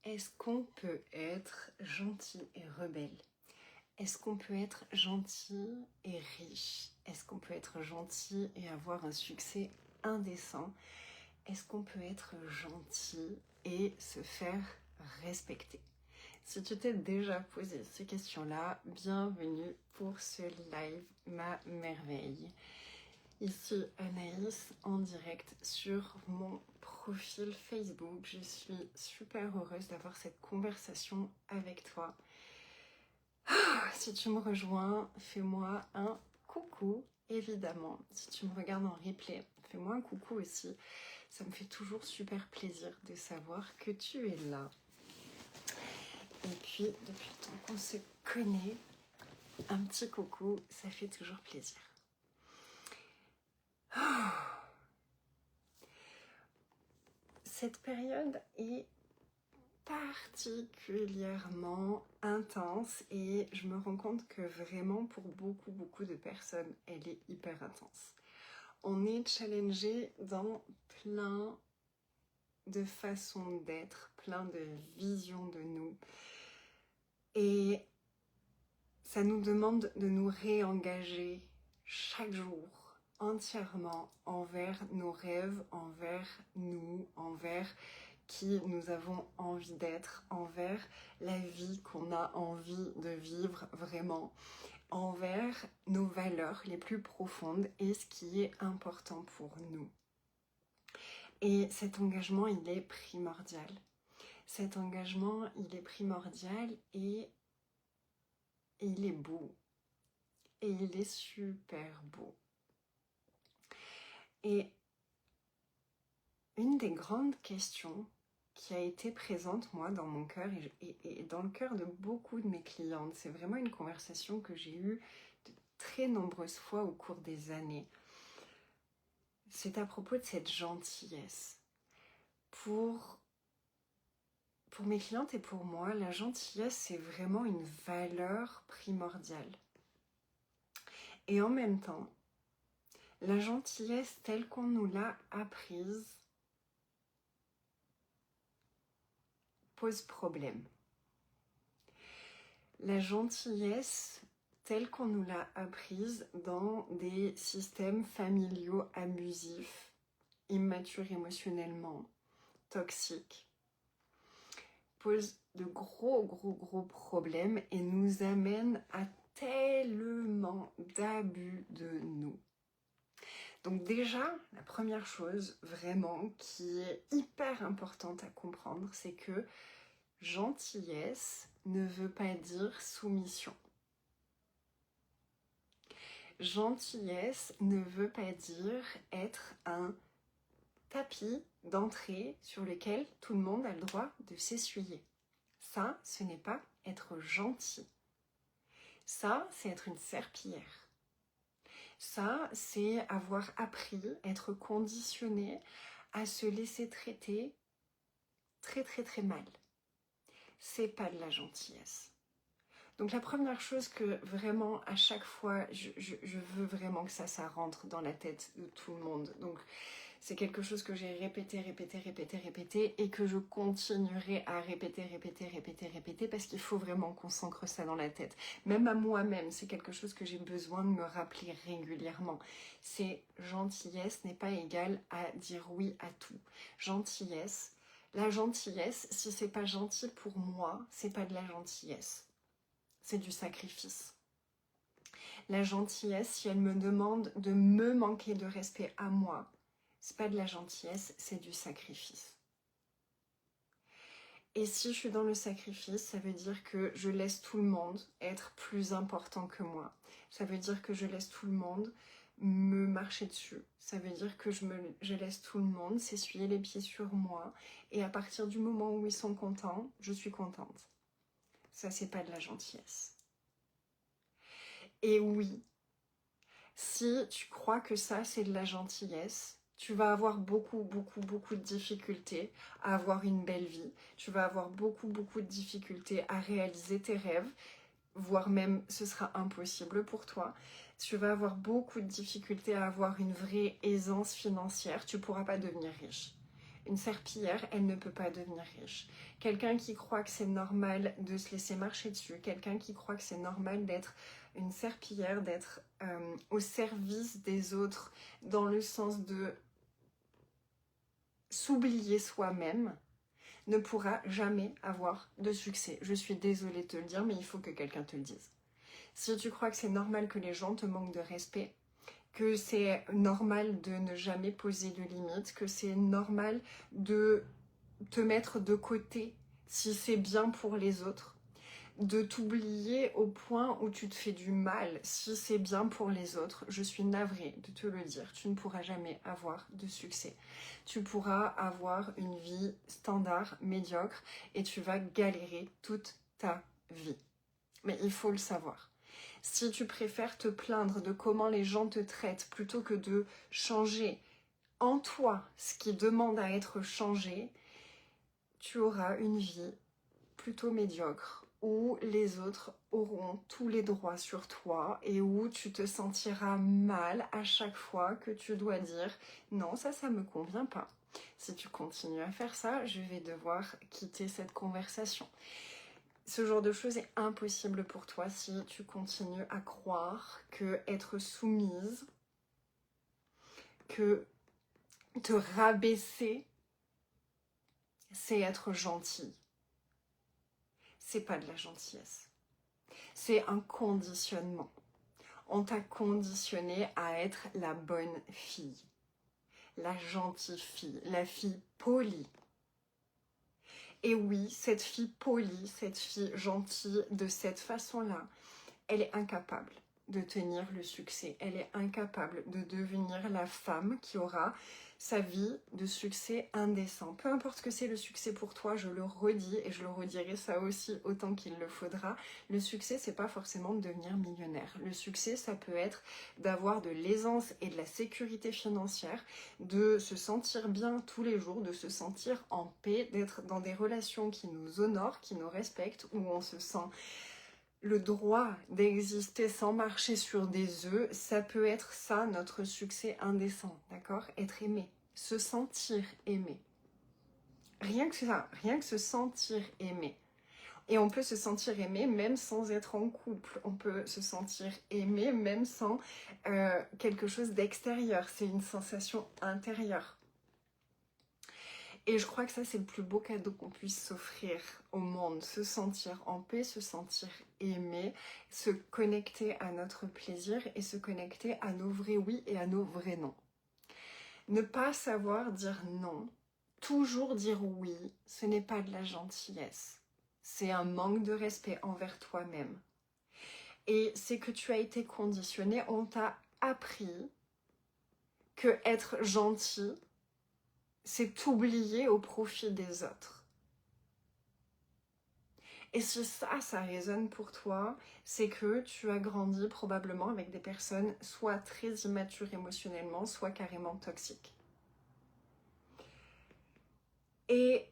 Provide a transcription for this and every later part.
Est-ce qu'on peut être gentil et rebelle? Est-ce qu'on peut être gentil et riche? Est-ce qu'on peut être gentil et avoir un succès indécent? Est-ce qu'on peut être gentil et se faire respecter? Si tu t'es déjà posé ces questions-là, bienvenue pour ce live, ma merveille. Ici Anaïs en direct sur mon profil Facebook. Je suis super heureuse d'avoir cette conversation avec toi. Si tu me rejoins, fais-moi un coucou, évidemment. Si tu me regardes en replay, fais-moi un coucou aussi. Ça me fait toujours super plaisir de savoir que tu es là. Et puis, depuis le temps qu'on se connaît, un petit coucou, ça fait toujours plaisir. Cette période est particulièrement intense et je me rends compte que vraiment pour beaucoup de personnes, elle est hyper intense. On est challengé dans plein de façons d'être, plein de visions de nous. Et ça nous demande de nous réengager chaque jour entièrement envers nos rêves, envers nous, envers qui nous avons envie d'être, envers la vie qu'on a envie de vivre vraiment, envers nos valeurs les plus profondes et ce qui est important pour nous. Et cet engagement, il est primordial. Cet engagement, il est primordial et il est beau. Et il est super beau. Et une des grandes questions qui a été présente, moi, dans mon cœur et dans le cœur de beaucoup de mes clientes, c'est vraiment une conversation que j'ai eue de très nombreuses fois au cours des années. C'est à propos de cette gentillesse. Pour mes clientes et pour moi, la gentillesse, c'est vraiment une valeur primordiale. Et en même temps, la gentillesse telle qu'on nous l'a apprise pose problème. La gentillesse telle qu'on nous l'a apprise dans des systèmes familiaux abusifs, immatures émotionnellement, toxiques, pose de gros problèmes et nous amène à tellement d'abus de nous. Donc déjà, la première chose vraiment qui est hyper importante à comprendre, c'est que gentillesse ne veut pas dire soumission. Gentillesse ne veut pas dire être un tapis d'entrée sur lequel tout le monde a le droit de s'essuyer. Ça, ce n'est pas être gentil. Ça, c'est être une serpillière. Ça, c'est avoir appris, être conditionné à se laisser traiter très mal. C'est pas de la gentillesse. Donc la première chose que vraiment à chaque fois, je veux vraiment que ça rentre dans la tête de tout le monde. Donc c'est quelque chose que j'ai répété et que je continuerai à répéter parce qu'il faut vraiment qu'on s'ancre ça dans la tête. Même à moi-même, c'est quelque chose que j'ai besoin de me rappeler régulièrement. C'est gentillesse n'est pas égal à dire oui à tout. Gentillesse, la gentillesse, si c'est pas gentil pour moi, c'est pas de la gentillesse. C'est du sacrifice. La gentillesse, si elle me demande de me manquer de respect à moi, c'est pas de la gentillesse, c'est du sacrifice. Et si je suis dans le sacrifice, ça veut dire que je laisse tout le monde être plus important que moi. Ça veut dire que je laisse tout le monde me marcher dessus. Ça veut dire que je laisse tout le monde s'essuyer les pieds sur moi. Et à partir du moment où ils sont contents, je suis contente. Ça, c'est pas de la gentillesse. Et oui, si tu crois que ça, c'est de la gentillesse, tu vas avoir beaucoup de difficultés à avoir une belle vie. Tu vas avoir beaucoup de difficultés à réaliser tes rêves, voire même ce sera impossible pour toi. Tu vas avoir beaucoup de difficultés à avoir une vraie aisance financière. Tu ne pourras pas devenir riche. Une serpillière, elle ne peut pas devenir riche. Quelqu'un qui croit que c'est normal de se laisser marcher dessus, quelqu'un qui croit que c'est normal d'être une serpillière, d'être au service des autres, dans le sens de s'oublier soi-même, ne pourra jamais avoir de succès. Je suis désolée de te le dire, mais il faut que quelqu'un te le dise. Si tu crois que c'est normal que les gens te manquent de respect, que c'est normal de ne jamais poser de limites, que c'est normal de te mettre de côté si c'est bien pour les autres, de t'oublier au point où tu te fais du mal si c'est bien pour les autres, je suis navrée de te le dire, tu ne pourras jamais avoir de succès. Tu pourras avoir une vie standard, médiocre, et tu vas galérer toute ta vie. Mais il faut le savoir. Si tu préfères te plaindre de comment les gens te traitent plutôt que de changer en toi ce qui demande à être changé, tu auras une vie plutôt médiocre où les autres auront tous les droits sur toi et où tu te sentiras mal à chaque fois que tu dois dire non, ça me convient pas. Si tu continues à faire ça, je vais devoir quitter cette conversation. Ce genre de choses est impossible pour toi si tu continues à croire que être soumise, que te rabaisser, c'est être gentil. C'est pas de la gentillesse. C'est un conditionnement. On t'a conditionné à être la bonne fille, la gentille fille, la fille polie. Et oui, cette fille polie, cette fille gentille de cette façon-là, elle est incapable de tenir le succès. Elle est incapable de devenir la femme qui aura sa vie de succès indécent. Peu importe ce que c'est le succès pour toi, je le redis et je le redirai ça aussi autant qu'il le faudra. Le succès, c'est pas forcément de devenir millionnaire. Le succès, ça peut être d'avoir de l'aisance et de la sécurité financière, de se sentir bien tous les jours, de se sentir en paix, d'être dans des relations qui nous honorent, qui nous respectent, où on se sent le droit d'exister sans marcher sur des œufs, ça peut être ça notre succès indécent, d'accord? Être aimé, se sentir aimé. Rien que ça, rien que se sentir aimé. Et on peut se sentir aimé même sans être en couple. On peut se sentir aimé même sans quelque chose d'extérieur. C'est une sensation intérieure. Et je crois que ça, c'est le plus beau cadeau qu'on puisse s'offrir au monde. Se sentir en paix, se sentir aimé, se connecter à notre plaisir et se connecter à nos vrais oui et à nos vrais non. Ne pas savoir dire non, toujours dire oui, ce n'est pas de la gentillesse. C'est un manque de respect envers toi-même. Et c'est que tu as été conditionné, on t'a appris que être gentil, c'est t'oublier au profit des autres. Et si ça résonne pour toi, c'est que tu as grandi probablement avec des personnes soit très immatures émotionnellement, soit carrément toxiques. Et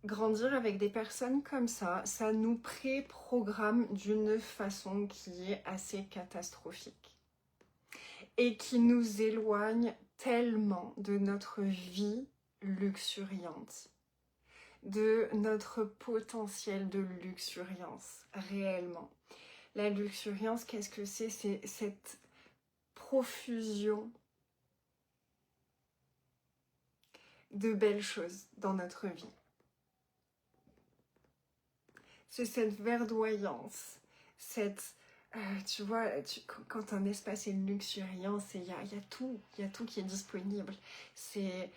grandir avec des personnes comme ça nous pré-programme d'une façon qui est assez catastrophique. Et qui nous éloigne tellement de notre vie luxuriante, de notre potentiel de luxuriance, réellement. La luxuriance, qu'est-ce que c'est? C'est cette profusion de belles choses dans notre vie. C'est cette verdoyance, cette... tu vois, quand un espace est luxuriant, il y a tout qui est disponible. C'est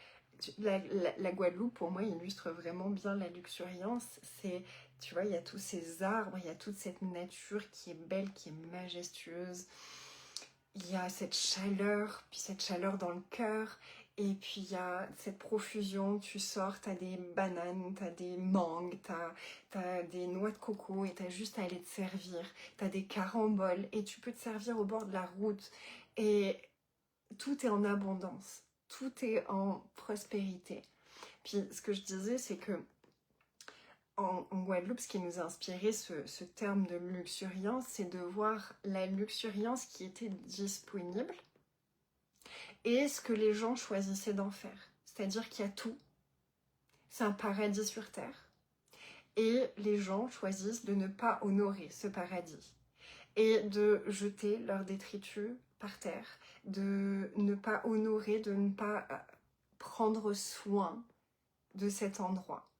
la Guadeloupe, pour moi, illustre vraiment bien la luxuriance. C'est, tu vois, il y a tous ces arbres, il y a toute cette nature qui est belle, qui est majestueuse. Il y a cette chaleur, puis cette chaleur dans le cœur. Et puis il y a cette profusion, tu sors, t'as des bananes, t'as des mangues, t'as des noix de coco et t'as juste à aller te servir. T'as des caramboles et tu peux te servir au bord de la route. Et tout est en abondance, tout est en prospérité. Puis ce que je disais, c'est que en Guadeloupe, ce qui nous a inspiré ce terme de luxuriance, c'est de voir la luxuriance qui était disponible et ce que les gens choisissaient d'en faire. c'est-à-dire qu'il y a tout. C'est un paradis sur terre. Et les gens choisissent de ne pas honorer ce paradis et de jeter leurs détritus par terre, de ne pas honorer, de ne pas prendre soin de cet endroit.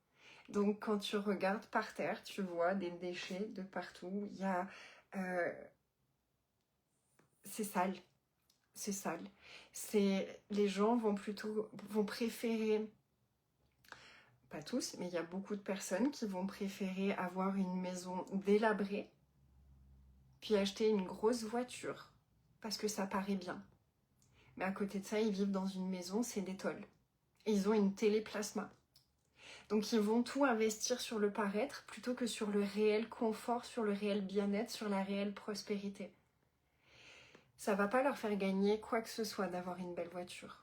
Donc quand tu regardes par terre, tu vois des déchets de partout. Il y a... c'est sale. C'est sale. Les gens vont préférer, pas tous, mais il y a beaucoup de personnes qui vont préférer avoir une maison délabrée, puis acheter une grosse voiture, parce que ça paraît bien. Mais à côté de ça, ils vivent dans une maison, c'est des tôles. Et ils ont une télé plasma. Donc ils vont tout investir sur le paraître plutôt que sur le réel confort, sur le réel bien-être, sur la réelle prospérité. Ça va pas leur faire gagner quoi que ce soit d'avoir une belle voiture.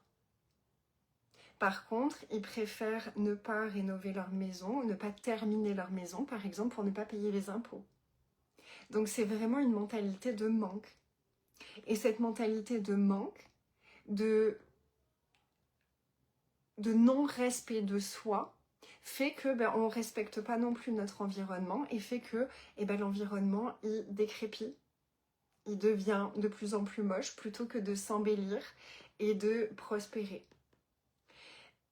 Par contre, ils préfèrent ne pas rénover leur maison, ne pas terminer leur maison, par exemple, pour ne pas payer les impôts. Donc c'est vraiment une mentalité de manque. Et cette mentalité de manque, de non-respect de soi, fait que on ne respecte pas non plus notre environnement et fait que l'environnement il décrépit, il devient de plus en plus moche plutôt que de s'embellir et de prospérer.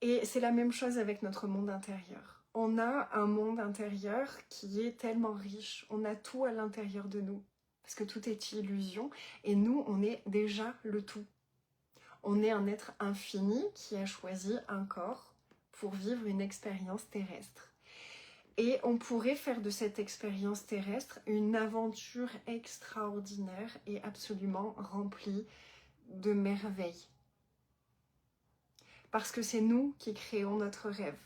Et c'est la même chose avec notre monde intérieur. On a un monde intérieur qui est tellement riche, on a tout à l'intérieur de nous, parce que tout est illusion, et nous, on est déjà le tout. On est un être infini qui a choisi un corps pour vivre une expérience terrestre. Et on pourrait faire de cette expérience terrestre une aventure extraordinaire et absolument remplie de merveilles. Parce que c'est nous qui créons notre rêve.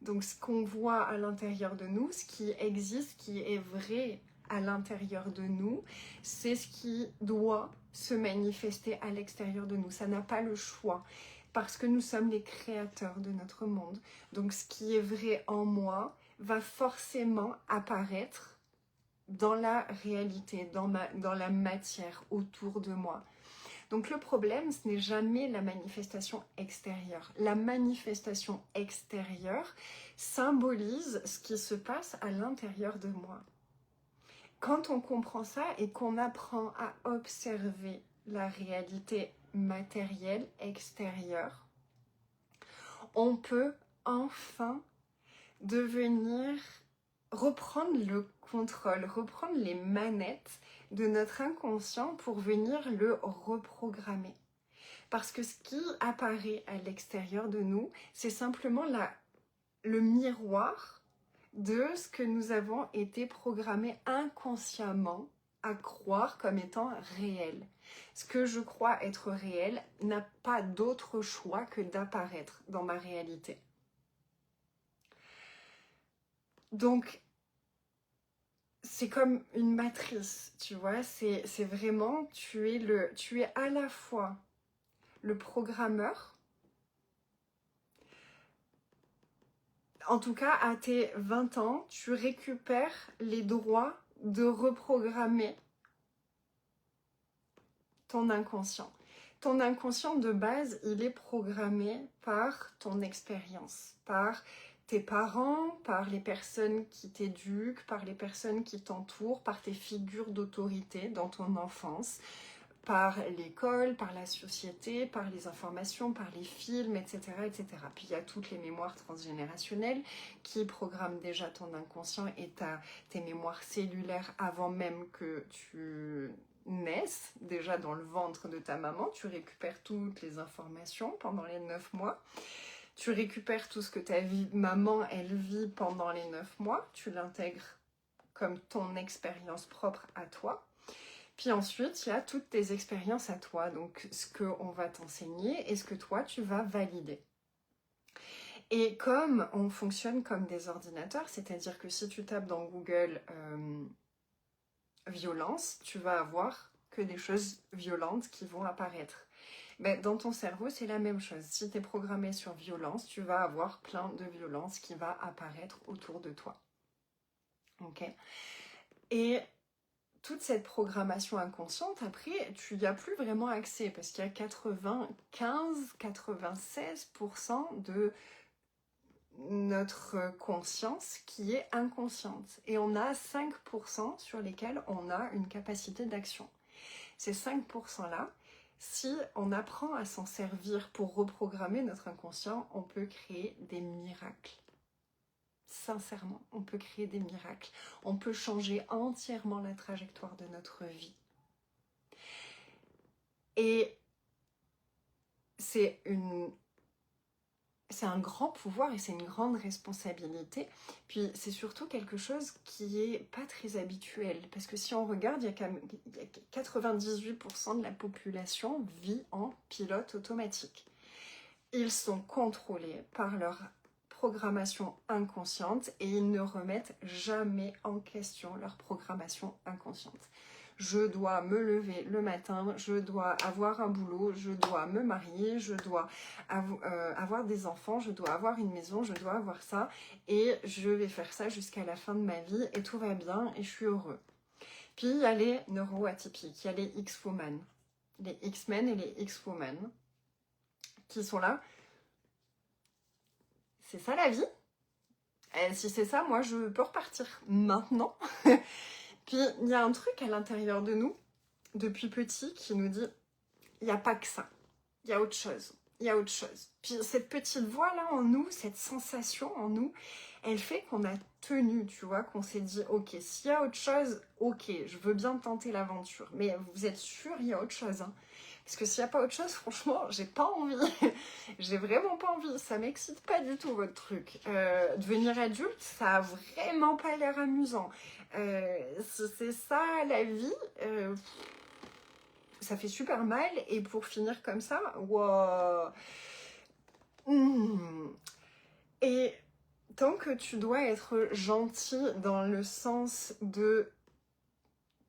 Donc ce qu'on voit à l'intérieur de nous, ce qui existe, ce qui est vrai à l'intérieur de nous, c'est ce qui doit se manifester à l'extérieur de nous. Ça n'a pas le choix, parce que nous sommes les créateurs de notre monde. Donc ce qui est vrai en moi va forcément apparaître dans la réalité, dans la matière autour de moi. Donc le problème, ce n'est jamais la manifestation extérieure. La manifestation extérieure symbolise ce qui se passe à l'intérieur de moi. Quand on comprend ça et qu'on apprend à observer la réalité matérielle extérieure, on peut enfin reprendre le contrôle, reprendre les manettes de notre inconscient pour venir le reprogrammer. Parce que ce qui apparaît à l'extérieur de nous, c'est simplement le miroir de ce que nous avons été programmés inconsciemment à croire comme étant réel. Ce que je crois être réel n'a pas d'autre choix que d'apparaître dans ma réalité. Donc, c'est comme une matrice, tu vois, c'est vraiment, tu es à la fois le programmeur. En tout cas, à tes 20 ans, tu récupères les droits de reprogrammer ton inconscient. Ton inconscient de base, il est programmé par ton expérience, par tes parents, par les personnes qui t'éduquent, par les personnes qui t'entourent, par tes figures d'autorité dans ton enfance, par l'école, par la société, par les informations, par les films, etc., etc. Puis il y a toutes les mémoires transgénérationnelles qui programment déjà ton inconscient et tes mémoires cellulaires avant même que tu naisses, déjà dans le ventre de ta maman. Tu récupères toutes les informations pendant les 9 mois. Tu récupères tout ce que ta maman, elle vit pendant les 9 mois. Tu l'intègres comme ton expérience propre à toi. Puis ensuite, il y a toutes tes expériences à toi, donc ce qu'on va t'enseigner et ce que toi, tu vas valider. Et comme on fonctionne comme des ordinateurs, c'est-à-dire que si tu tapes dans Google violence, tu vas avoir que des choses violentes qui vont apparaître. Mais dans ton cerveau, c'est la même chose. Si tu es programmé sur violence, tu vas avoir plein de violence qui va apparaître autour de toi. Ok ? Et toute cette programmation inconsciente, après, tu n'y as plus vraiment accès parce qu'il y a 95-96% de notre conscience qui est inconsciente. Et on a 5% sur lesquels on a une capacité d'action. Ces 5%-là, si on apprend à s'en servir pour reprogrammer notre inconscient, on peut créer des miracles. Sincèrement, on peut créer des miracles. On peut changer entièrement la trajectoire de notre vie. Et c'est un grand pouvoir et c'est une grande responsabilité. Puis c'est surtout quelque chose qui est pas très habituel. Parce que si on regarde, il y a 98% de la population vit en pilote automatique. Ils sont contrôlés par leur programmation inconsciente et ils ne remettent jamais en question leur programmation inconsciente. Je dois me lever le matin, je dois avoir un boulot, je dois me marier, je dois avoir des enfants, je dois avoir une maison, je dois avoir ça et je vais faire ça jusqu'à la fin de ma vie et tout va bien et je suis heureux. Puis il y a les neuroatypiques, il y a les X-Women, les X-Men et les X-Women qui sont là. C'est ça la vie. Et si c'est ça, moi je peux repartir maintenant. Puis il y a un truc à l'intérieur de nous, depuis petit, qui nous dit il n'y a pas que ça, il y a autre chose, il y a autre chose. Puis cette petite voix-là en nous, cette sensation en nous, elle fait qu'on a tenu, tu vois, qu'on s'est dit ok, s'il y a autre chose, ok, je veux bien tenter l'aventure. Mais vous êtes sûr, il y a autre chose, hein? Parce que s'il n'y a pas autre chose, franchement, j'ai pas envie. J'ai vraiment pas envie. Ça m'excite pas du tout, votre truc. Devenir adulte, ça a vraiment pas l'air amusant. C'est ça, la vie. Ça fait super mal. Et pour finir comme ça, wow. Et tant que tu dois être gentil dans le sens de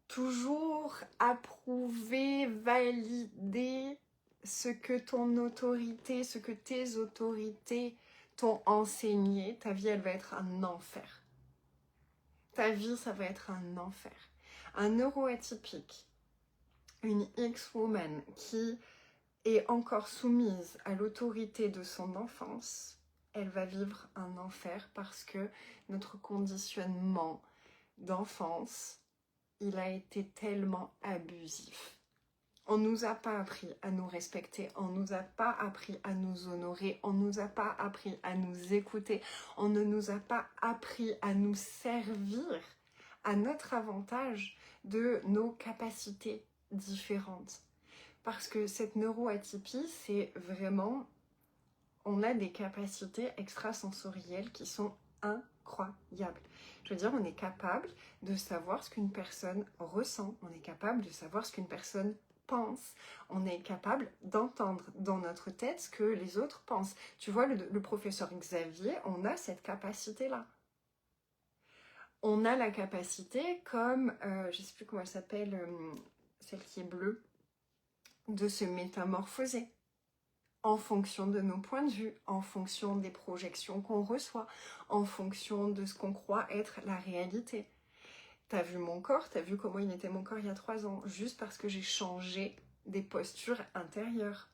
toujours approuver, valider ce que ton autorité, ce que tes autorités t'ont enseigné, ta vie, elle va être un enfer. Ta vie, ça va être un enfer. Un neuroatypique, une X-woman qui est encore soumise à l'autorité de son enfance, elle va vivre un enfer parce que notre conditionnement d'enfance, il a été tellement abusif. On ne nous a pas appris à nous respecter, on ne nous a pas appris à nous honorer, on ne nous a pas appris à nous écouter, on ne nous a pas appris à nous servir à notre avantage de nos capacités différentes. Parce que cette neuroatypie, c'est vraiment, on a des capacités extrasensorielles qui sont incroyables. Je veux dire, on est capable de savoir ce qu'une personne ressent, on est capable de savoir ce qu'une personne pense, on est capable d'entendre dans notre tête ce que les autres pensent. Tu vois, le professeur Xavier, on a cette capacité-là. On a la capacité, comme, je ne sais plus comment elle s'appelle, celle qui est bleue, de se métamorphoser en fonction de nos points de vue, en fonction des projections qu'on reçoit, en fonction de ce qu'on croit être la réalité. T'as vu mon corps, t'as vu comment il était mon corps il y a 3 ans, juste parce que j'ai changé des postures intérieures.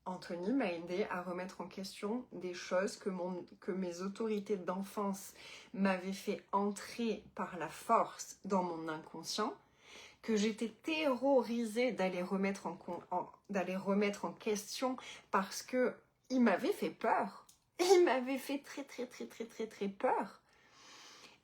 Anthony m'a aidé à remettre en question des choses que mes autorités d'enfance m'avaient fait entrer par la force dans mon inconscient, que j'étais terrorisée d'aller remettre en question parce que il m'avait fait peur. Il m'avait fait très peur.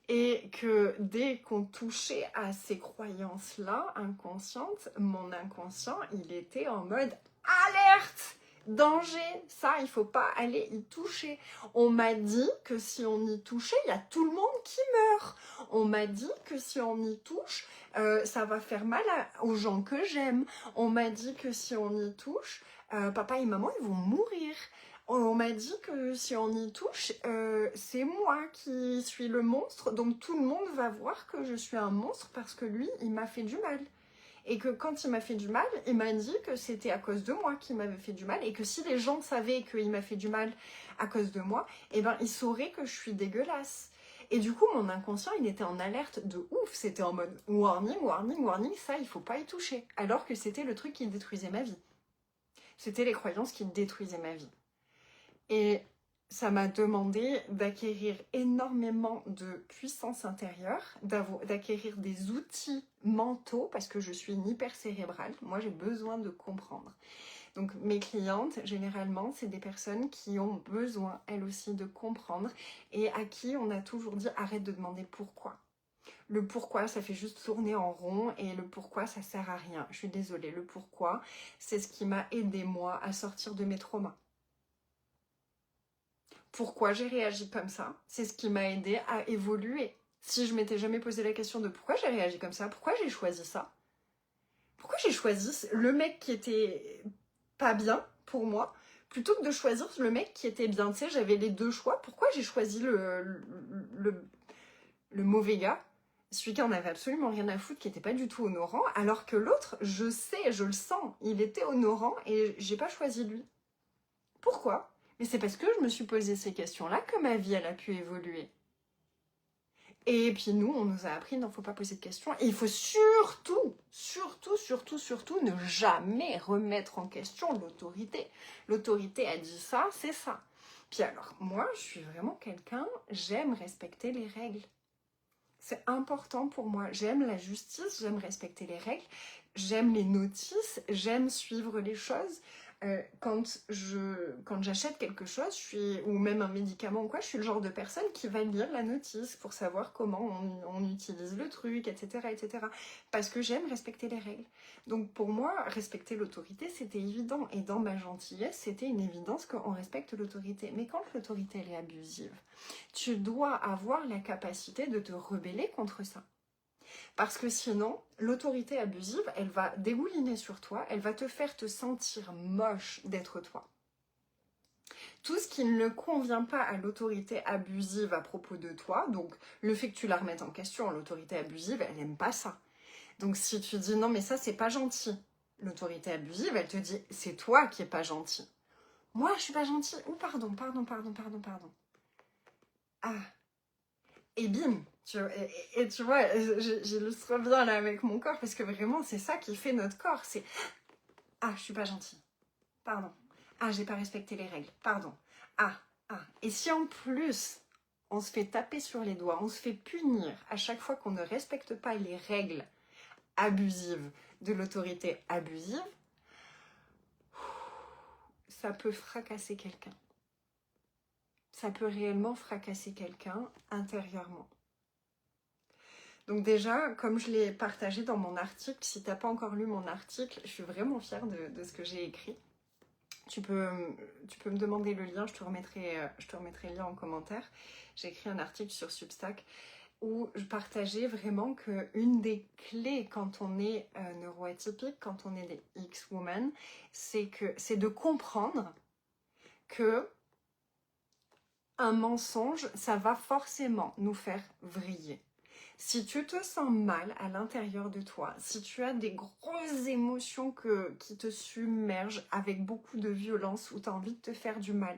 Et que dès qu'on touchait à ces croyances-là inconscientes, mon inconscient, il était en mode alerte, danger, ça, il faut pas aller y toucher. On m'a dit que si on y touchait, il y a tout le monde qui meurt. On m'a dit que si on y touche, ça va faire mal aux gens que j'aime. On m'a dit que si on y touche, papa et maman, ils vont mourir. On m'a dit que si on y touche, c'est moi qui suis le monstre, donc tout le monde va voir que je suis un monstre parce que lui, il m'a fait du mal. Et que quand il m'a fait du mal, il m'a dit que c'était à cause de moi qu'il m'avait fait du mal et que si les gens savaient qu'il m'a fait du mal à cause de moi, eh ben, ils sauraient que je suis dégueulasse. Et du coup, mon inconscient, il était en alerte de ouf. C'était en mode warning, warning, warning, ça, il faut pas y toucher. Alors que c'était le truc qui détruisait ma vie. C'était les croyances qui détruisaient ma vie. Et ça m'a demandé d'acquérir énormément de puissance intérieure, d'acquérir des outils mentaux, parce que je suis une hypercérébrale. Moi, j'ai besoin de comprendre. Donc mes clientes, généralement, c'est des personnes qui ont besoin, elles aussi, de comprendre et à qui on a toujours dit arrête de demander pourquoi. Le pourquoi, ça fait juste tourner en rond et le pourquoi, ça sert à rien. Je suis désolée, le pourquoi, c'est ce qui m'a aidé, moi, à sortir de mes traumas. Pourquoi j'ai réagi comme ça, c'est ce qui m'a aidé à évoluer. Si je m'étais jamais posé la question de pourquoi j'ai réagi comme ça, pourquoi j'ai choisi ça, pourquoi j'ai choisi le mec qui était pas bien pour moi, plutôt que de choisir le mec qui était bien. Tu sais, j'avais les deux choix. Pourquoi j'ai choisi le mauvais gars, celui qui en avait absolument rien à foutre, qui était pas du tout honorant, alors que l'autre, je sais, je le sens, il était honorant et j'ai pas choisi lui. Pourquoi? Mais c'est parce que je me suis posé ces questions-là que ma vie, elle a pu évoluer. Et puis nous, on nous a appris, non, faut pas poser de questions. Et il faut surtout, surtout ne jamais remettre en question l'autorité. L'autorité a dit ça, c'est ça. Puis alors, moi, je suis vraiment quelqu'un, j'aime respecter les règles. C'est important pour moi. J'aime la justice, j'aime respecter les règles, j'aime les notices, j'aime suivre les choses. Quand j'achète quelque chose, ou même un médicament ou quoi, je suis le genre de personne qui va lire la notice pour savoir comment on utilise le truc, etc., etc. Parce que j'aime respecter les règles. Donc pour moi, respecter l'autorité, c'était évident. Et dans ma gentillesse, c'était une évidence qu'on respecte l'autorité. Mais quand l'autorité, elle est abusive, tu dois avoir la capacité de te rebeller contre ça. Parce que sinon, l'autorité abusive, elle va dégouliner sur toi, elle va te faire te sentir moche d'être toi. Tout ce qui ne convient pas à l'autorité abusive à propos de toi, donc le fait que tu la remettes en question, l'autorité abusive, elle n'aime pas ça. Donc si tu dis non mais ça c'est pas gentil, l'autorité abusive, elle te dit c'est toi qui es pas gentil. Moi je suis pas gentil. Oh pardon. Ah. Et bim, et tu vois, j'illustre bien là avec mon corps parce que vraiment c'est ça qui fait notre corps, c'est ah je suis pas gentille, pardon, ah j'ai pas respecté les règles, pardon, et si en plus on se fait taper sur les doigts, on se fait punir à chaque fois qu'on ne respecte pas les règles abusives de l'autorité abusive, ça peut fracasser quelqu'un. Ça peut réellement fracasser quelqu'un intérieurement. Donc déjà, comme je l'ai partagé dans mon article, si tu n'as pas encore lu mon article, je suis vraiment fière de ce que j'ai écrit. Tu peux me demander le lien, je te remettrai le lien en commentaire. J'ai écrit un article sur Substack où je partageais vraiment qu'une des clés quand on est neuroatypique, quand on est des X-Women, c'est de comprendre que un mensonge, ça va forcément nous faire vriller. Si tu te sens mal à l'intérieur de toi, si tu as des grosses émotions qui te submergent avec beaucoup de violence ou tu as envie de te faire du mal,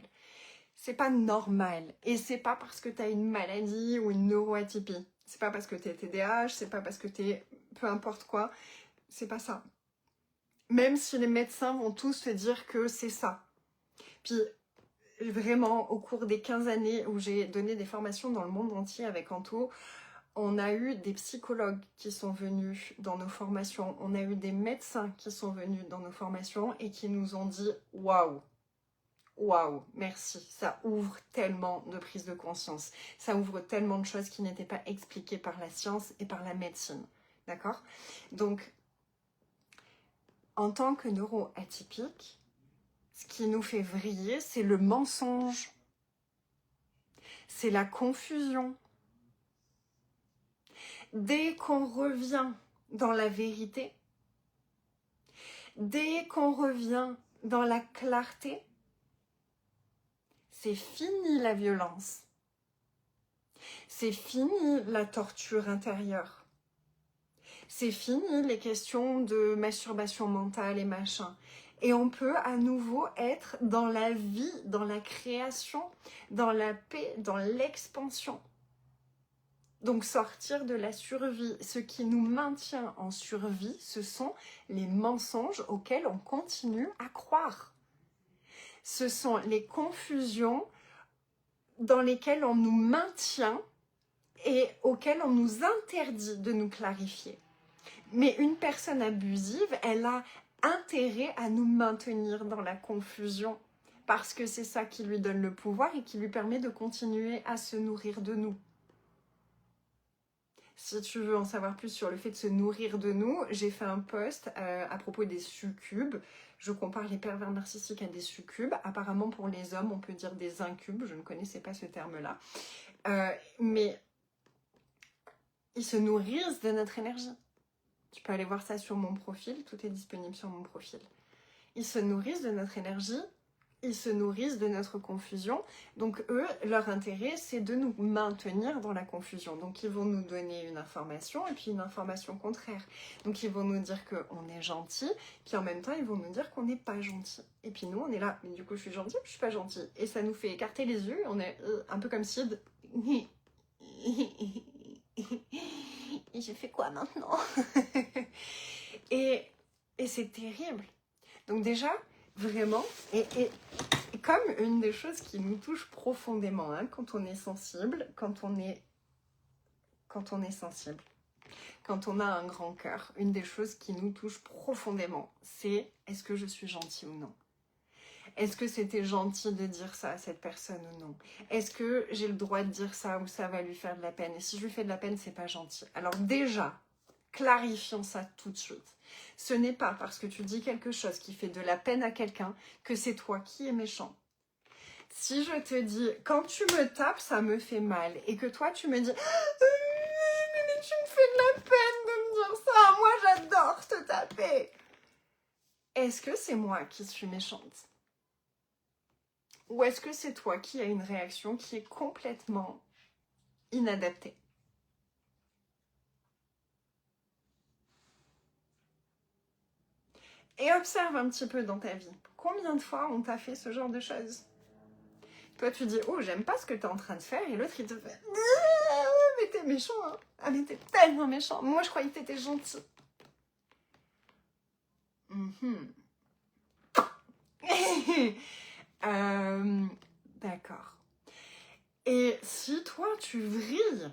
c'est pas normal. Et c'est pas parce que tu as une maladie ou une neuroatypie. C'est pas parce que tu es TDAH, c'est pas parce que tu es peu importe quoi. C'est pas ça. Même si les médecins vont tous te dire que c'est ça. Puis vraiment, au cours des 15 années où j'ai donné des formations dans le monde entier avec Anto, on a eu des psychologues qui sont venus dans nos formations, on a eu des médecins qui sont venus dans nos formations et qui nous ont dit « Waouh, waouh, merci, ça ouvre tellement de prise de conscience, ça ouvre tellement de choses qui n'étaient pas expliquées par la science et par la médecine. » D'accord? Donc, en tant que neuroatypique, ce qui nous fait vriller, c'est le mensonge, c'est la confusion. Dès qu'on revient dans la vérité, dès qu'on revient dans la clarté, c'est fini la violence. C'est fini la torture intérieure. C'est fini les questions de masturbation mentale et machin. Et on peut à nouveau être dans la vie, dans la création, dans la paix, dans l'expansion. Donc sortir de la survie, ce qui nous maintient en survie, ce sont les mensonges auxquels on continue à croire. Ce sont les confusions dans lesquelles on nous maintient et auxquelles on nous interdit de nous clarifier. Mais une personne abusive, elle a intérêt à nous maintenir dans la confusion parce que c'est ça qui lui donne le pouvoir et qui lui permet de continuer à se nourrir de nous. Si tu veux en savoir plus sur le fait de se nourrir de nous, j'ai fait un post à propos des succubes. Je compare les pervers narcissiques à des succubes. Apparemment, pour les hommes, on peut dire des incubes. Je ne connaissais pas ce terme-là. Mais ils se nourrissent de notre énergie. Tu peux aller voir ça sur mon profil. Tout est disponible sur mon profil. Ils se nourrissent de notre énergie. Ils se nourrissent de notre confusion. Donc eux, leur intérêt, c'est de nous maintenir dans la confusion. Donc ils vont nous donner une information et puis une information contraire. Donc ils vont nous dire qu'on est gentil, puis en même temps, ils vont nous dire qu'on n'est pas gentil. Et puis nous, on est là, mais du coup, je suis gentil, je suis pas gentil. Et ça nous fait écarter les yeux, on est un peu comme Sid. Et j'ai fait quoi maintenant? Et c'est terrible. Donc déjà, vraiment, et comme une des choses qui nous touche profondément, hein, quand on est sensible, quand on est sensible, quand on a un grand cœur, une des choses qui nous touche profondément, c'est est-ce que je suis gentille ou non? Est-ce que c'était gentil de dire ça à cette personne ou non? Est-ce que j'ai le droit de dire ça ou ça va lui faire de la peine? Et si je lui fais de la peine, c'est pas gentil. Alors déjà, clarifions ça tout de suite. Ce n'est pas parce que tu dis quelque chose qui fait de la peine à quelqu'un que c'est toi qui es méchant. Si je te dis, quand tu me tapes, ça me fait mal, et que toi tu me dis, mais tu me fais de la peine de me dire ça, moi j'adore te taper. Est-ce que c'est moi qui suis méchante? Ou est-ce que c'est toi qui as une réaction qui est complètement inadaptée? Et observe un petit peu dans ta vie. Combien de fois on t'a fait ce genre de choses? Toi, tu dis, oh, j'aime pas ce que t'es en train de faire, et l'autre, il te fait, mais t'es méchant, hein. Ah, mais t'es tellement méchant. Moi, je croyais que t'étais gentil. D'accord. Et si toi, tu vrilles,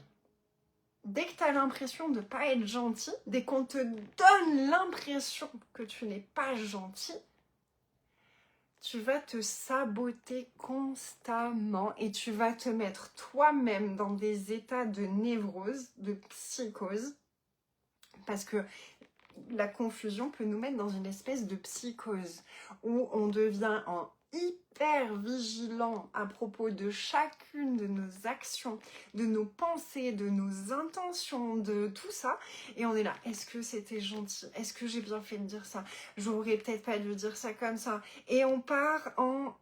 dès que t'as l'impression de pas être gentil, dès qu'on te donne l'impression que tu n'es pas gentil, tu vas te saboter constamment et tu vas te mettre toi-même dans des états de névrose, de psychose, parce que la confusion peut nous mettre dans une espèce de psychose où on devient en hyper vigilant à propos de chacune de nos actions, de nos pensées, de nos intentions, de tout ça. Et on est là, est-ce que c'était gentil? Est-ce que j'ai bien fait de dire ça? J'aurais peut-être pas dû dire ça comme ça. Et on part en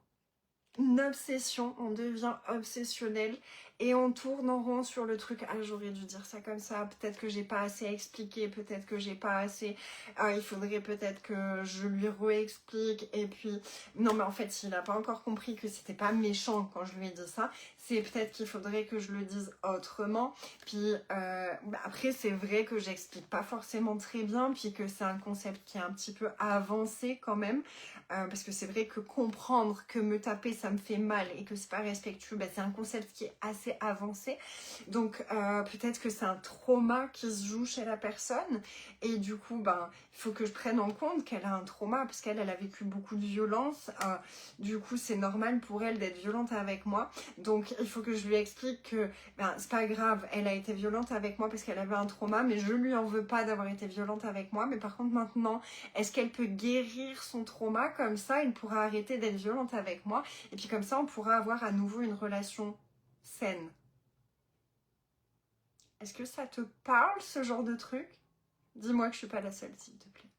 obsession, on devient obsessionnel et on tourne en rond sur le truc. Ah, j'aurais dû dire ça comme ça, peut-être que j'ai pas assez expliqué, peut-être que j'ai pas assez, il faudrait peut-être que je lui réexplique. Et puis non, mais en fait s'il a pas encore compris que c'était pas méchant quand je lui ai dit ça, c'est peut-être qu'il faudrait que je le dise autrement. Puis après c'est vrai que j'explique pas forcément très bien, puis que c'est un concept qui est un petit peu avancé quand même, parce que c'est vrai que comprendre que me taper ça me fait mal et que c'est pas respectueux, c'est un concept qui est assez avancé. Donc peut-être que c'est un trauma qui se joue chez la personne, et du coup il faut que je prenne en compte qu'elle a un trauma, parce qu'elle a vécu beaucoup de violence. Du coup c'est normal pour elle d'être violente avec moi, donc il faut que je lui explique que c'est pas grave, elle a été violente avec moi parce qu'elle avait un trauma, mais je lui en veux pas d'avoir été violente avec moi. Mais par contre maintenant, est-ce qu'elle peut guérir son trauma? Comme ça elle pourra arrêter d'être violente avec moi, et puis comme ça on pourra avoir à nouveau une relation saine. Est-ce que ça te parle, ce genre de truc? Dis-moi que je suis pas la seule, s'il te plaît.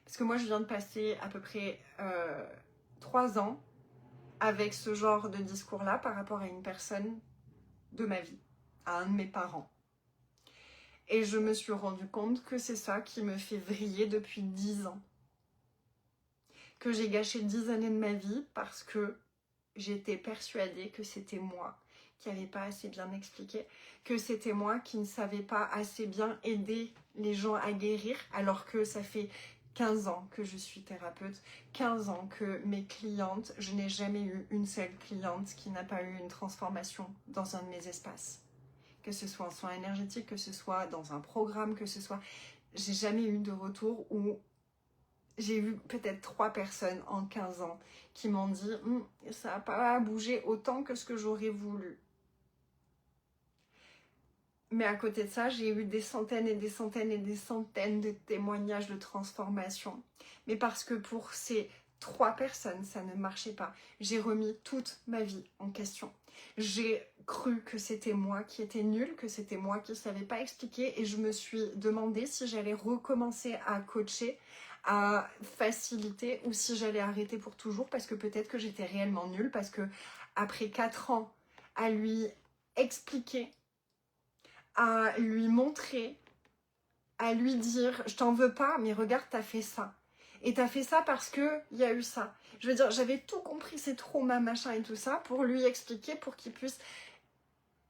Parce que moi, je viens de passer à peu près 3 ans avec ce genre de discours-là par rapport à une personne de ma vie, à un de mes parents. Et je me suis rendu compte que c'est ça qui me fait vriller depuis 10 ans. Que j'ai gâché 10 années de ma vie parce que j'étais persuadée que c'était moi qui n'avais pas assez bien expliqué, que c'était moi qui ne savais pas assez bien aider les gens à guérir, alors que ça fait 15 ans que je suis thérapeute, 15 ans que mes clientes, je n'ai jamais eu une seule cliente qui n'a pas eu une transformation dans un de mes espaces. Que ce soit en soins énergétiques, que ce soit dans un programme, que ce soit... J'ai jamais eu de retour où j'ai eu peut-être 3 personnes en 15 ans qui m'ont dit ça n'a pas bougé autant que ce que j'aurais voulu. Mais à côté de ça, j'ai eu des centaines et des centaines et des centaines de témoignages de transformation. Mais parce que pour ces 3 personnes, ça ne marchait pas. J'ai remis toute ma vie en question. J'ai cru que c'était moi qui étais nulle, que c'était moi qui ne savais pas expliquer, et je me suis demandé si j'allais recommencer à coacher, à faciliter, ou si j'allais arrêter pour toujours, parce que peut-être que j'étais réellement nulle, parce que après 4 ans à lui expliquer, à lui montrer, à lui dire je t'en veux pas, mais regarde, t'as fait ça. Et t'as fait ça parce que il y a eu ça. Je veux dire, j'avais tout compris, ses traumas, machin et tout ça, pour lui expliquer, pour qu'il puisse...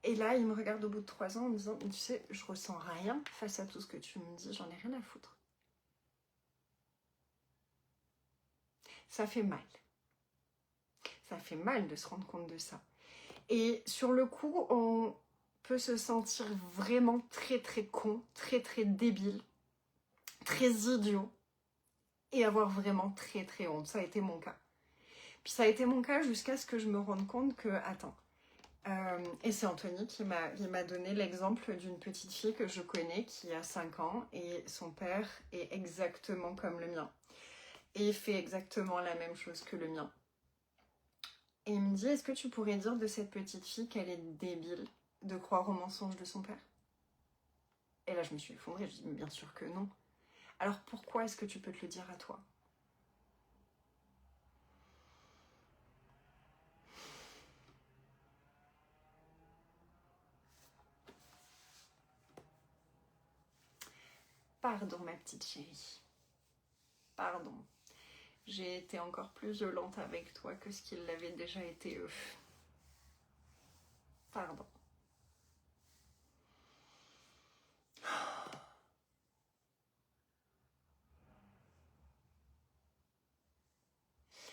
Et là, il me regarde au bout de 3 ans en me disant, tu sais, je ressens rien face à tout ce que tu me dis, j'en ai rien à foutre. Ça fait mal. Ça fait mal de se rendre compte de ça. Et sur le coup, on peut se sentir vraiment très très con, très très débile, très idiot, et avoir vraiment très très honte. Ça a été mon cas. Puis ça a été mon cas jusqu'à ce que je me rende compte que, attends, et c'est Anthony qui m'a donné l'exemple d'une petite fille que je connais qui a 5 ans et son père est exactement comme le mien et fait exactement la même chose que le mien. Et il me dit, est-ce que tu pourrais dire de cette petite fille qu'elle est débile de croire au mensonge de son père? Et là je me suis effondrée, je dis, mais bien sûr que non. Alors pourquoi est-ce que tu peux te le dire à toi? Pardon ma petite chérie. Pardon. J'ai été encore plus violente avec toi que ce qu'il l'avait déjà été eux. Pardon.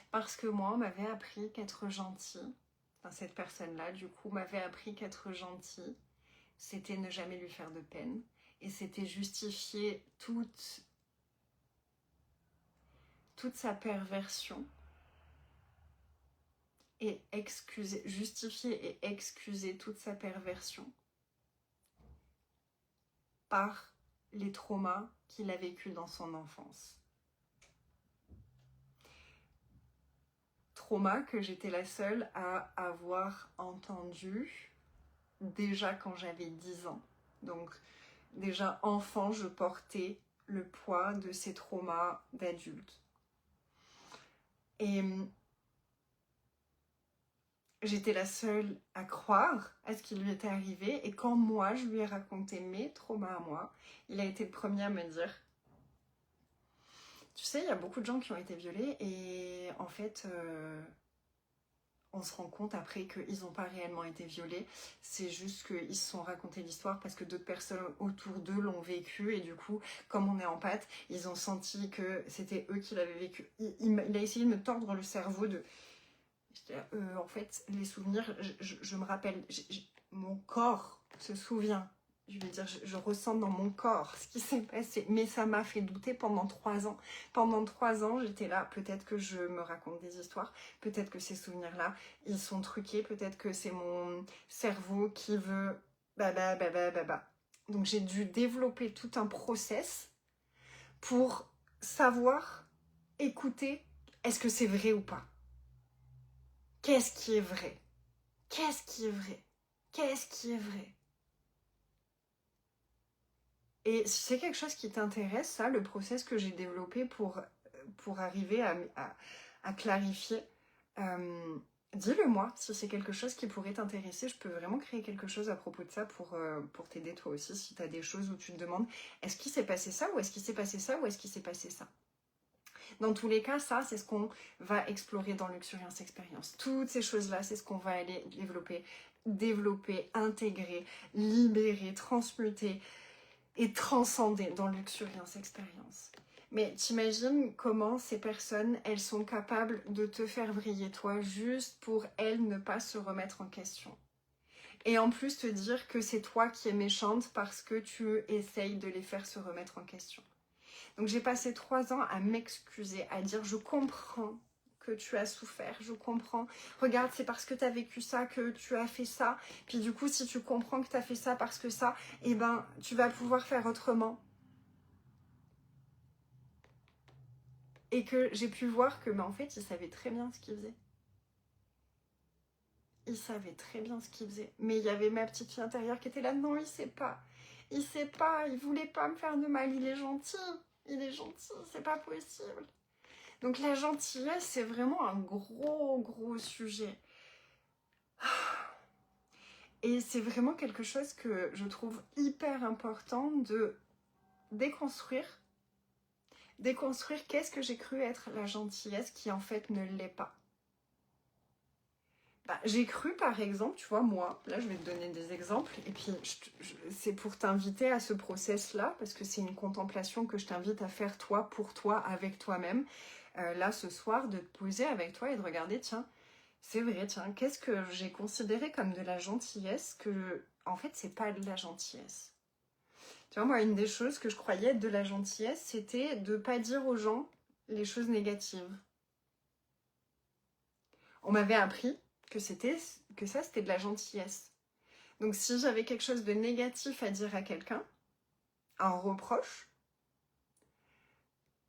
Parce que moi, on m'avait appris qu'être gentil, enfin cette personne-là, du coup, m'avait appris qu'être gentil, c'était ne jamais lui faire de peine. Et c'était justifier toute sa perversion et justifier et excuser toute sa perversion par les traumas qu'il a vécus dans son enfance. Trauma que j'étais la seule à avoir entendu déjà quand j'avais 10 ans. Donc déjà enfant, je portais le poids de ces traumas d'adulte. Et j'étais la seule à croire à ce qui lui était arrivé. Et quand moi, je lui ai raconté mes traumas à moi, il a été le premier à me dire, tu sais, il y a beaucoup de gens qui ont été violés et en fait, on se rend compte après qu'ils n'ont pas réellement été violés. C'est juste qu'ils se sont racontés l'histoire parce que d'autres personnes autour d'eux l'ont vécu et du coup, comme on est en pâte, ils ont senti que c'était eux qui l'avaient vécu. Il a essayé de me tordre le cerveau de... en fait, les souvenirs, je me rappelle, mon corps se souvient. Je veux dire, je ressens dans mon corps ce qui s'est passé. Mais ça m'a fait douter pendant 3 ans. Pendant 3 ans, j'étais là. Peut-être que je me raconte des histoires. Peut-être que ces souvenirs-là, ils sont truqués. Peut-être que c'est mon cerveau qui veut... Donc j'ai dû développer tout un process pour savoir écouter, est-ce que c'est vrai ou pas? Qu'est-ce qui est vrai? Qu'est-ce qui est vrai? Qu'est-ce qui est vrai? Et si c'est quelque chose qui t'intéresse, ça, le process que j'ai développé pour arriver à clarifier, dis-le moi si c'est quelque chose qui pourrait t'intéresser. Je peux vraiment créer quelque chose à propos de ça pour t'aider toi aussi si tu as des choses où tu te demandes est-ce qu'il s'est passé ça ou est-ce qu'il s'est passé ça ou est-ce qu'il s'est passé ça. Dans tous les cas, ça, c'est ce qu'on va explorer dans Luxuriance Experience. Toutes ces choses-là, c'est ce qu'on va aller développer développer, intégrer, libérer, transmuter et transcender dans Luxuriance Expérience. Mais t'imagines comment ces personnes, elles sont capables de te faire vriller toi juste pour elles ne pas se remettre en question. Et en plus te dire que c'est toi qui es méchante parce que tu essayes de les faire se remettre en question. Donc j'ai passé 3 ans à m'excuser, à dire je comprends que tu as souffert, je comprends. Regarde, c'est parce que tu as vécu ça que tu as fait ça. Puis du coup, si tu comprends que tu as fait ça parce que ça, eh ben, tu vas pouvoir faire autrement. Et que j'ai pu voir que, en fait, il savait très bien ce qu'il faisait. Il savait très bien ce qu'il faisait. Mais il y avait ma petite fille intérieure qui était là, non, il sait pas. Il sait pas, il voulait pas me faire de mal, il est gentil. Il est gentil, c'est pas possible. Donc la gentillesse, c'est vraiment un gros sujet. Et c'est vraiment quelque chose que je trouve hyper important de déconstruire. Déconstruire qu'est-ce que j'ai cru être la gentillesse qui en fait ne l'est pas. J'ai cru par exemple, tu vois, moi, là je vais te donner des exemples, et puis c'est pour t'inviter à ce process-là, parce que c'est une contemplation que je t'invite à faire toi, pour toi, avec toi-même, là ce soir, de te poser avec toi et de regarder, tiens, c'est vrai, tiens, qu'est-ce que j'ai considéré comme de la gentillesse que, en fait, c'est pas de la gentillesse. Tu vois, moi, une des choses que je croyais être de la gentillesse, c'était de pas dire aux gens les choses négatives. On m'avait appris que ça, c'était de la gentillesse. Donc, si j'avais quelque chose de négatif à dire à quelqu'un, un reproche,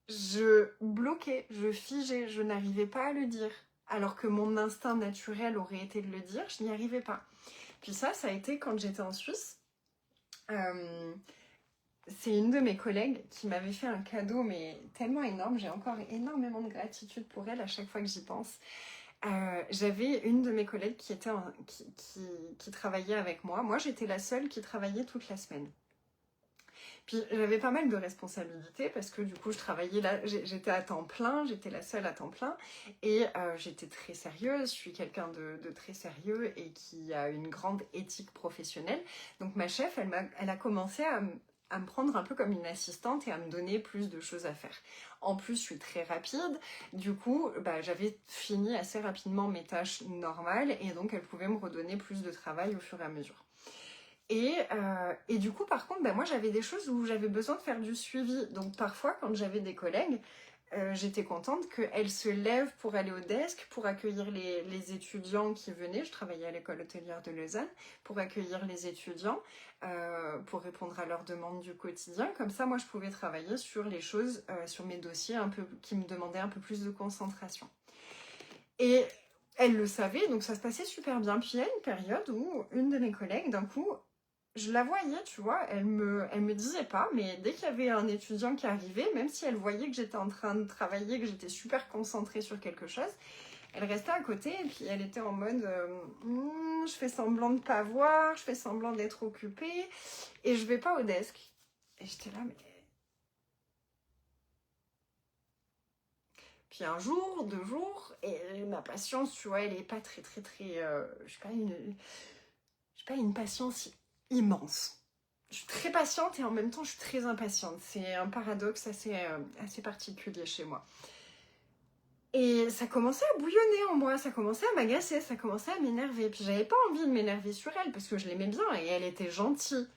je bloquais, je figeais, je n'arrivais pas à le dire. Alors que mon instinct naturel aurait été de le dire, je n'y arrivais pas. Puis ça a été quand j'étais en Suisse. C'est une de mes collègues qui m'avait fait un cadeau, mais tellement énorme. J'ai encore énormément de gratitude pour elle à chaque fois que j'y pense. J'avais une de mes collègues qui travaillait avec moi. Moi, j'étais la seule qui travaillait toute la semaine. Puis j'avais pas mal de responsabilités parce que du coup je travaillais là, j'étais à temps plein, j'étais la seule à temps plein et j'étais très sérieuse, je suis quelqu'un de très sérieux et qui a une grande éthique professionnelle. Donc ma chef, elle a commencé à me prendre un peu comme une assistante et à me donner plus de choses à faire. En plus, je suis très rapide, du coup, j'avais fini assez rapidement mes tâches normales et donc elle pouvait me redonner plus de travail au fur et à mesure. Et du coup, par contre, moi, j'avais des choses où j'avais besoin de faire du suivi. Donc, parfois, quand j'avais des collègues, j'étais contente qu'elles se lèvent pour aller au desk, pour accueillir les étudiants qui venaient. Je travaillais à l'école hôtelière de Lausanne, pour accueillir les étudiants, pour répondre à leurs demandes du quotidien. Comme ça, moi, je pouvais travailler sur les choses, sur mes dossiers un peu, qui me demandaient un peu plus de concentration. Et elle le savait, donc ça se passait super bien. Puis il y a une période où une de mes collègues, d'un coup, je la voyais, tu vois, elle me disait pas, mais dès qu'il y avait un étudiant qui arrivait, même si elle voyait que j'étais en train de travailler, que j'étais super concentrée sur quelque chose, elle restait à côté et puis elle était en mode je fais semblant de pas voir, je fais semblant d'être occupée et je vais pas au desk. Et j'étais là, mais... Puis un jour, 2 jours, et ma patience, tu vois, elle est pas très... je suis pas une patience immense. Je suis très patiente et en même temps je suis très impatiente. C'est un paradoxe assez particulier chez moi. Et ça commençait à bouillonner en moi, ça commençait à m'agacer, ça commençait à m'énerver. Puis j'avais pas envie de m'énerver sur elle parce que je l'aimais bien et elle était gentille.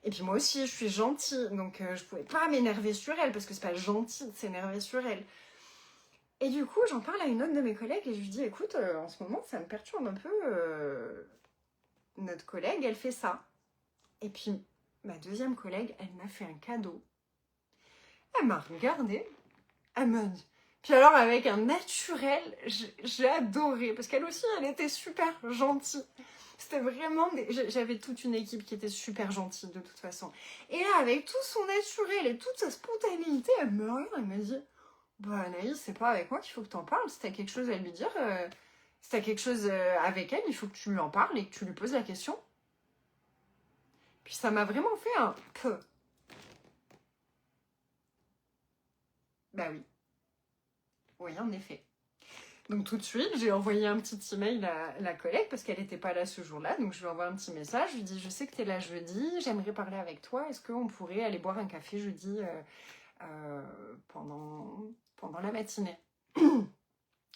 Et puis moi aussi je suis gentille, donc je pouvais pas m'énerver sur elle parce que c'est pas gentil de s'énerver sur elle. Et du coup j'en parle à une autre de mes collègues et je lui dis écoute, en ce moment ça me perturbe un peu, notre collègue elle fait ça. Et puis ma deuxième collègue, elle m'a fait un cadeau. Elle m'a regardée, elle m'a dit... Puis alors avec un naturel, j'ai adoré, parce qu'elle aussi, elle était super gentille. C'était vraiment... J'avais toute une équipe qui était super gentille de toute façon. Et là, avec tout son naturel et toute sa spontanéité, elle me regarde, elle me dit Anaïs, c'est pas avec moi qu'il faut que t'en parles, si t'as quelque chose à lui dire, si t'as quelque chose avec elle, il faut que tu lui en parles et que tu lui poses la question. Puis ça m'a vraiment fait un peu. Oui. Oui, en effet. Donc tout de suite, j'ai envoyé un petit email à la collègue parce qu'elle n'était pas là ce jour-là. Donc je lui envoie un petit message, je lui dis je sais que tu es là jeudi, j'aimerais parler avec toi. Est-ce qu'on pourrait aller boire un café jeudi pendant la matinée?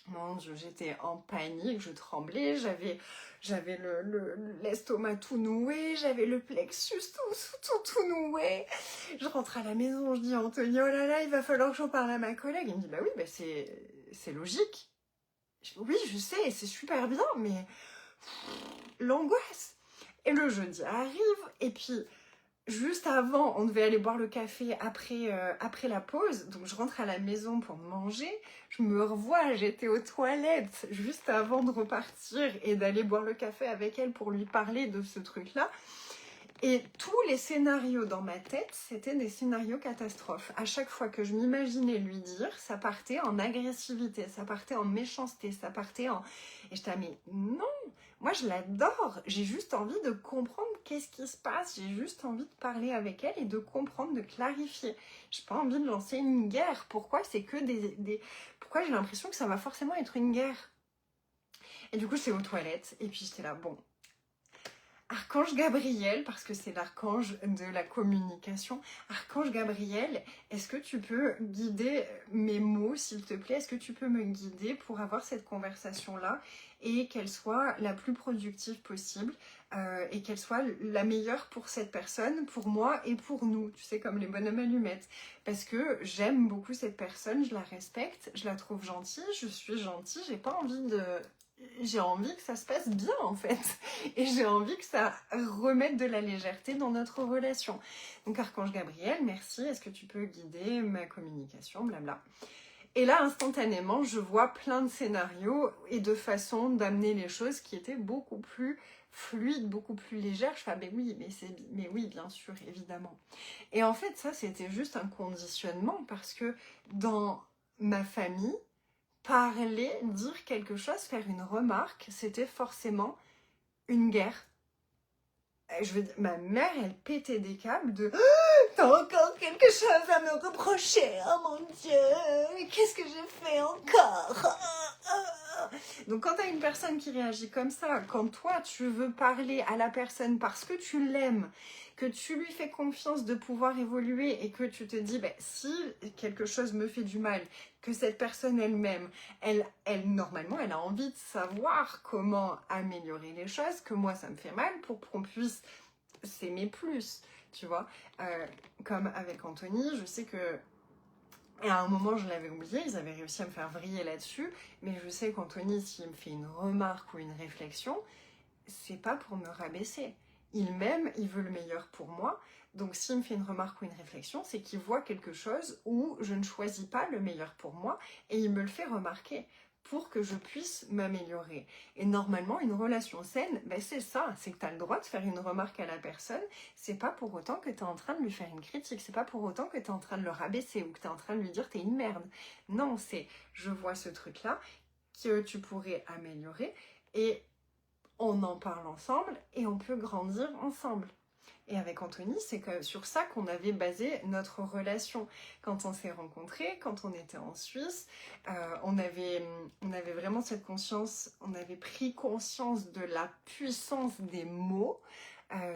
Mon Dieu, j'étais en panique, je tremblais, j'avais l'estomac tout noué, j'avais le plexus tout noué. Je rentre à la maison, je dis à Anthony, oh là là, il va falloir que j'en parle à ma collègue. Il me dit, bah oui, bah c'est logique. Oui, je sais, c'est super bien, mais l'angoisse. Et le jeudi arrive, et puis juste avant, on devait aller boire le café après la pause, donc je rentre à la maison pour manger, je me revois, j'étais aux toilettes juste avant de repartir et d'aller boire le café avec elle pour lui parler de ce truc-là. Et tous les scénarios dans ma tête, c'était des scénarios catastrophes. À chaque fois que je m'imaginais lui dire, ça partait en agressivité, ça partait en méchanceté, ça partait en... Et je t'ai mais non, moi je l'adore, j'ai juste envie de comprendre qu'est-ce qui se passe, j'ai juste envie de parler avec elle et de comprendre, de clarifier. J'ai pas envie de lancer une guerre. Pourquoi c'est que Pourquoi j'ai l'impression que ça va forcément être une guerre? Et du coup, j'étais aux toilettes et puis j'étais là, bon... Archange Gabriel, parce que c'est l'archange de la communication. Archange Gabriel, est-ce que tu peux guider mes mots, s'il te plaît? Est-ce que tu peux me guider pour avoir cette conversation-là et qu'elle soit la plus productive possible et qu'elle soit la meilleure pour cette personne, pour moi et pour nous, tu sais, comme les bonhommes allumettes. Parce que j'aime beaucoup cette personne, je la respecte, je la trouve gentille, je suis gentille, j'ai pas envie de... J'ai envie que ça se passe bien en fait et j'ai envie que ça remette de la légèreté dans notre relation. Donc Archange Gabriel, merci, est-ce que tu peux guider ma communication, blabla. Et là instantanément je vois plein de scénarios et de façons d'amener les choses qui étaient beaucoup plus fluides, beaucoup plus légères. Je fais mais oui bien sûr évidemment. Et en fait ça c'était juste un conditionnement parce que dans ma famille, parler, dire quelque chose, faire une remarque, c'était forcément une guerre. Ma mère, elle pétait des câbles de t'as encore quelque chose à me reprocher, oh mon Dieu, qu'est-ce que j'ai fait encore? Donc quand t'as une personne qui réagit comme ça, quand toi tu veux parler à la personne parce que tu l'aimes, que tu lui fais confiance de pouvoir évoluer et que tu te dis si quelque chose me fait du mal, que cette personne elle-même, elle normalement elle a envie de savoir comment améliorer les choses, que moi ça me fait mal pour qu'on puisse s'aimer plus, tu vois. Comme avec Anthony, je sais que et à un moment, je l'avais oublié, ils avaient réussi à me faire vriller là-dessus, mais je sais qu'Anthony, s'il me fait une remarque ou une réflexion, c'est pas pour me rabaisser. Il m'aime, il veut le meilleur pour moi, donc s'il me fait une remarque ou une réflexion, c'est qu'il voit quelque chose où je ne choisis pas le meilleur pour moi, et il me le fait remarquer pour que je puisse m'améliorer. Et normalement, une relation saine, c'est ça, c'est que tu as le droit de faire une remarque à la personne, c'est pas pour autant que tu es en train de lui faire une critique, c'est pas pour autant que tu es en train de le rabaisser ou que tu es en train de lui dire t'es une merde. Non, c'est je vois ce truc-là que tu pourrais améliorer et on en parle ensemble et on peut grandir ensemble. Et avec Anthony, c'est sur ça qu'on avait basé notre relation. Quand on s'est rencontrés, quand on était en Suisse, on avait vraiment cette conscience, on avait pris conscience de la puissance des mots,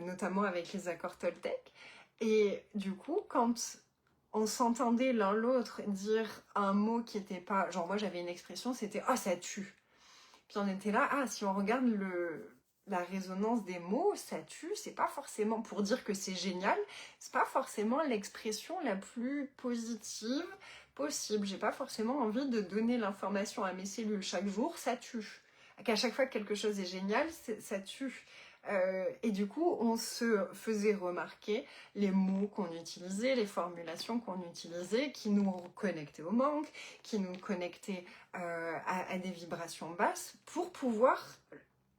notamment avec les accords Toltec. Et du coup, quand on s'entendait l'un l'autre dire un mot qui n'était pas... Genre moi j'avais une expression, c'était « Ah, ça tue !» Puis on était là, si on regarde la résonance des mots, ça tue, c'est pas forcément pour dire que c'est génial, c'est pas forcément l'expression la plus positive possible. J'ai pas forcément envie de donner l'information à mes cellules chaque jour, ça tue. Qu'à chaque fois que quelque chose est génial, ça tue. Et du coup, on se faisait remarquer les mots qu'on utilisait, les formulations qu'on utilisait, qui nous connectaient au manque, qui nous connectaient à des vibrations basses, pour pouvoir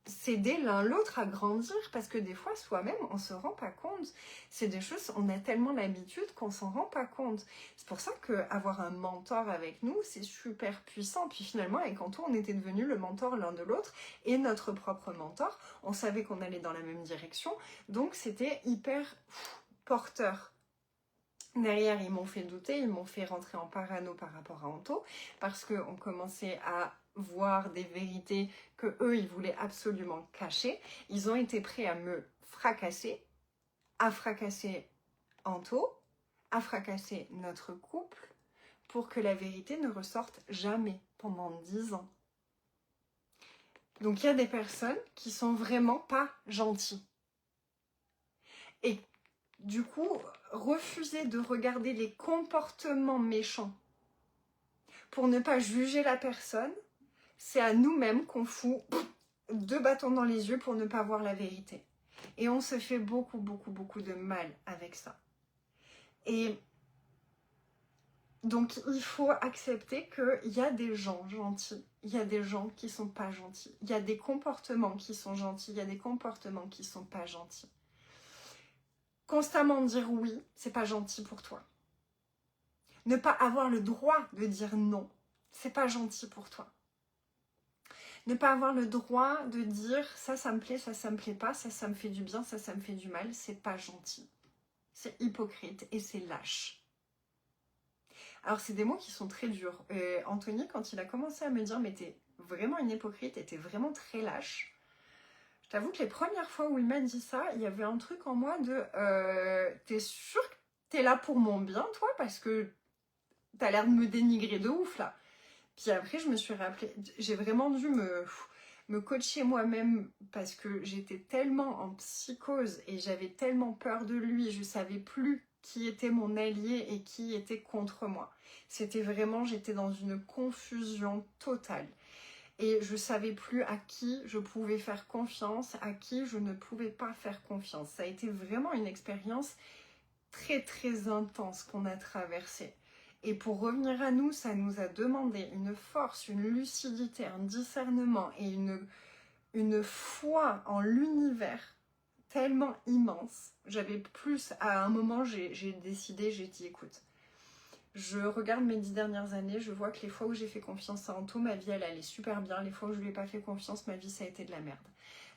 s'aider l'un l'autre à grandir, parce que des fois soi-même on se rend pas compte, c'est des choses, on a tellement l'habitude qu'on s'en rend pas compte. C'est pour ça qu'avoir un mentor avec nous c'est super puissant. Puis finalement avec Anto on était devenus le mentor l'un de l'autre et notre propre mentor, on savait qu'on allait dans la même direction, donc c'était hyper porteur. Derrière, ils m'ont fait douter, ils m'ont fait rentrer en parano par rapport à Anto, parce qu'on commençait à voir des vérités que eux ils voulaient absolument cacher. Ils ont été prêts à me fracasser, à fracasser Anto, à fracasser notre couple, pour que la vérité ne ressorte jamais pendant 10 ans. Donc il y a des personnes qui sont vraiment pas gentilles. Et du coup, refuser de regarder les comportements méchants pour ne pas juger la personne, c'est à nous-mêmes qu'on fout 2 bâtons dans les yeux pour ne pas voir la vérité. Et on se fait beaucoup de mal avec ça. Et donc il faut accepter qu'il y a des gens gentils, il y a des gens qui sont pas gentils, il y a des comportements qui sont gentils, il y a des comportements qui sont pas gentils. Constamment dire oui, c'est pas gentil pour toi. Ne pas avoir le droit de dire non, c'est pas gentil pour toi. Ne pas avoir le droit de dire ça me plaît, ça me plaît pas, ça me fait du bien, ça me fait du mal, c'est pas gentil. C'est hypocrite et c'est lâche. Alors c'est des mots qui sont très durs. Anthony, quand il a commencé à me dire mais t'es vraiment une hypocrite et t'es vraiment très lâche, je t'avoue que les premières fois où il m'a dit ça, il y avait un truc en moi de t'es sûr que t'es là pour mon bien toi, parce que t'as l'air de me dénigrer de ouf là. Puis après je me suis rappelé, j'ai vraiment dû me coacher moi-même parce que j'étais tellement en psychose et j'avais tellement peur de lui, je savais plus qui était mon allié et qui était contre moi. C'était vraiment, j'étais dans une confusion totale. Et je savais plus à qui je pouvais faire confiance, à qui je ne pouvais pas faire confiance. Ça a été vraiment une expérience très intense qu'on a traversée. Et pour revenir à nous, ça nous a demandé une force, une lucidité, un discernement et une foi en l'univers tellement immense. J'avais plus, à un moment, j'ai décidé, j'ai dit, écoute, je regarde mes 10 dernières années, je vois que les fois où j'ai fait confiance à Anto, ma vie elle allait super bien. Les fois où je lui ai pas fait confiance, ma vie ça a été de la merde.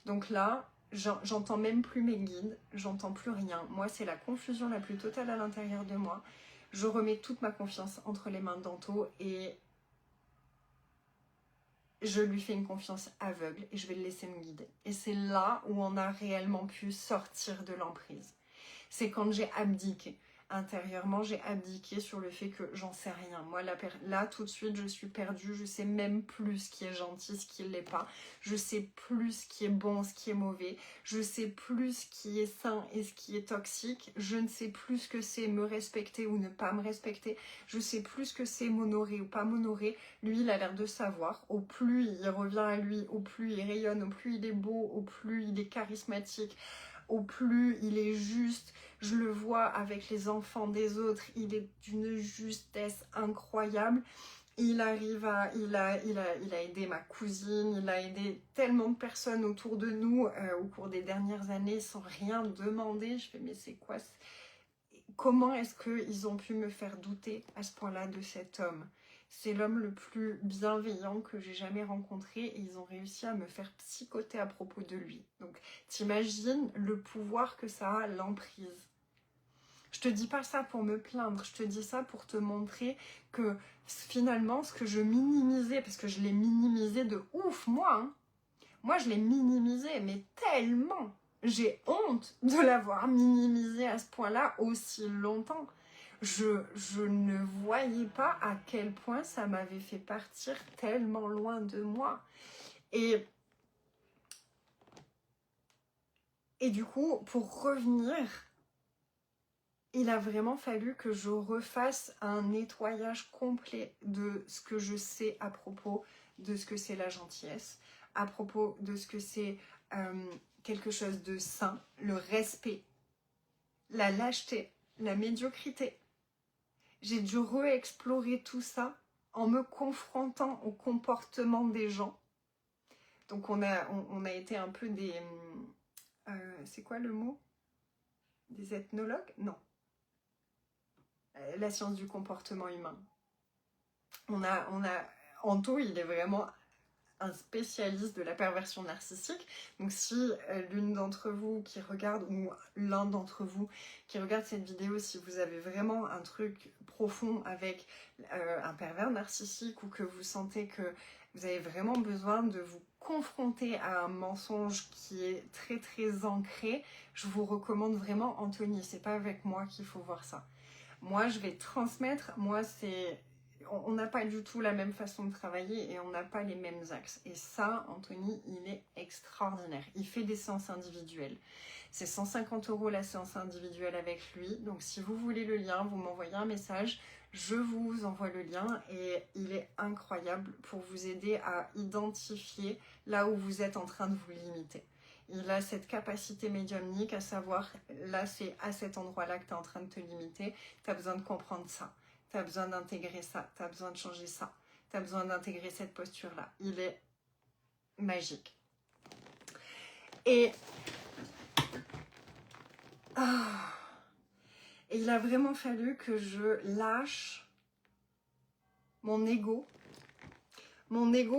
Donc là, j'entends même plus mes guides, j'entends plus rien. Moi, c'est la confusion la plus totale à l'intérieur de moi. Je remets toute ma confiance entre les mains d'Anto et je lui fais une confiance aveugle et je vais le laisser me guider. Et c'est là où on a réellement pu sortir de l'emprise. C'est quand j'ai abdiqué. Intérieurement, j'ai abdiqué sur le fait que j'en sais rien. Moi, là, tout de suite, je suis perdue. Je sais même plus ce qui est gentil, ce qui ne l'est pas. Je sais plus ce qui est bon, ce qui est mauvais. Je sais plus ce qui est sain et ce qui est toxique. Je ne sais plus ce que c'est me respecter ou ne pas me respecter. Je sais plus ce que c'est m'honorer ou pas m'honorer. Lui, il a l'air de savoir. Au plus il revient à lui, au plus il rayonne, au plus il est beau, au plus il est charismatique, au plus il est juste. Je le vois avec les enfants des autres, il est d'une justesse incroyable. Il arrive à, il a aidé ma cousine, il a aidé tellement de personnes autour de nous au cours des dernières années sans rien demander. Je fais mais c'est quoi? Comment est-ce qu'ils ont pu me faire douter à ce point-là de cet homme? C'est l'homme le plus bienveillant que j'ai jamais rencontré et ils ont réussi à me faire psychoter à propos de lui. Donc t'imagines le pouvoir que ça a, l'emprise. Je te dis pas ça pour me plaindre, je te dis ça pour te montrer que finalement ce que je minimisais, parce que je l'ai minimisé de ouf moi, hein. Moi je l'ai minimisé mais tellement. J'ai honte de l'avoir minimisé à ce point-là aussi longtemps. Je ne voyais pas à quel point ça m'avait fait partir tellement loin de moi. Et du coup, pour revenir, il a vraiment fallu que je refasse un nettoyage complet de ce que je sais à propos de ce que c'est la gentillesse, à propos de ce que c'est quelque chose de sain, le respect, la lâcheté, la médiocrité. J'ai dû réexplorer tout ça en me confrontant au comportement des gens. Donc on a été un peu des... c'est quoi le mot? Des ethnologues? Non. La science du comportement humain. Anto, il est vraiment un spécialiste de la perversion narcissique. Donc si l'une d'entre vous qui regarde, ou l'un d'entre vous qui regarde cette vidéo, si vous avez vraiment un truc profond avec un pervers narcissique ou que vous sentez que vous avez vraiment besoin de vous confronter à un mensonge qui est très très ancré, je vous recommande vraiment Anthony. C'est pas avec moi qu'il faut voir ça. Moi, je vais transmettre. Moi, c'est... On n'a pas du tout la même façon de travailler et on n'a pas les mêmes axes. Et ça, Anthony, il est extraordinaire. Il fait des séances individuelles. C'est 150 € la séance individuelle avec lui. Donc, si vous voulez le lien, vous m'envoyez un message. Je vous envoie le lien et il est incroyable pour vous aider à identifier là où vous êtes en train de vous limiter. Il a cette capacité médiumnique à savoir, là c'est à cet endroit-là que tu es en train de te limiter, tu as besoin de comprendre ça, tu as besoin d'intégrer ça, tu as besoin de changer ça, tu as besoin d'intégrer cette posture-là. Il est magique. Et il a vraiment fallu que je lâche mon ego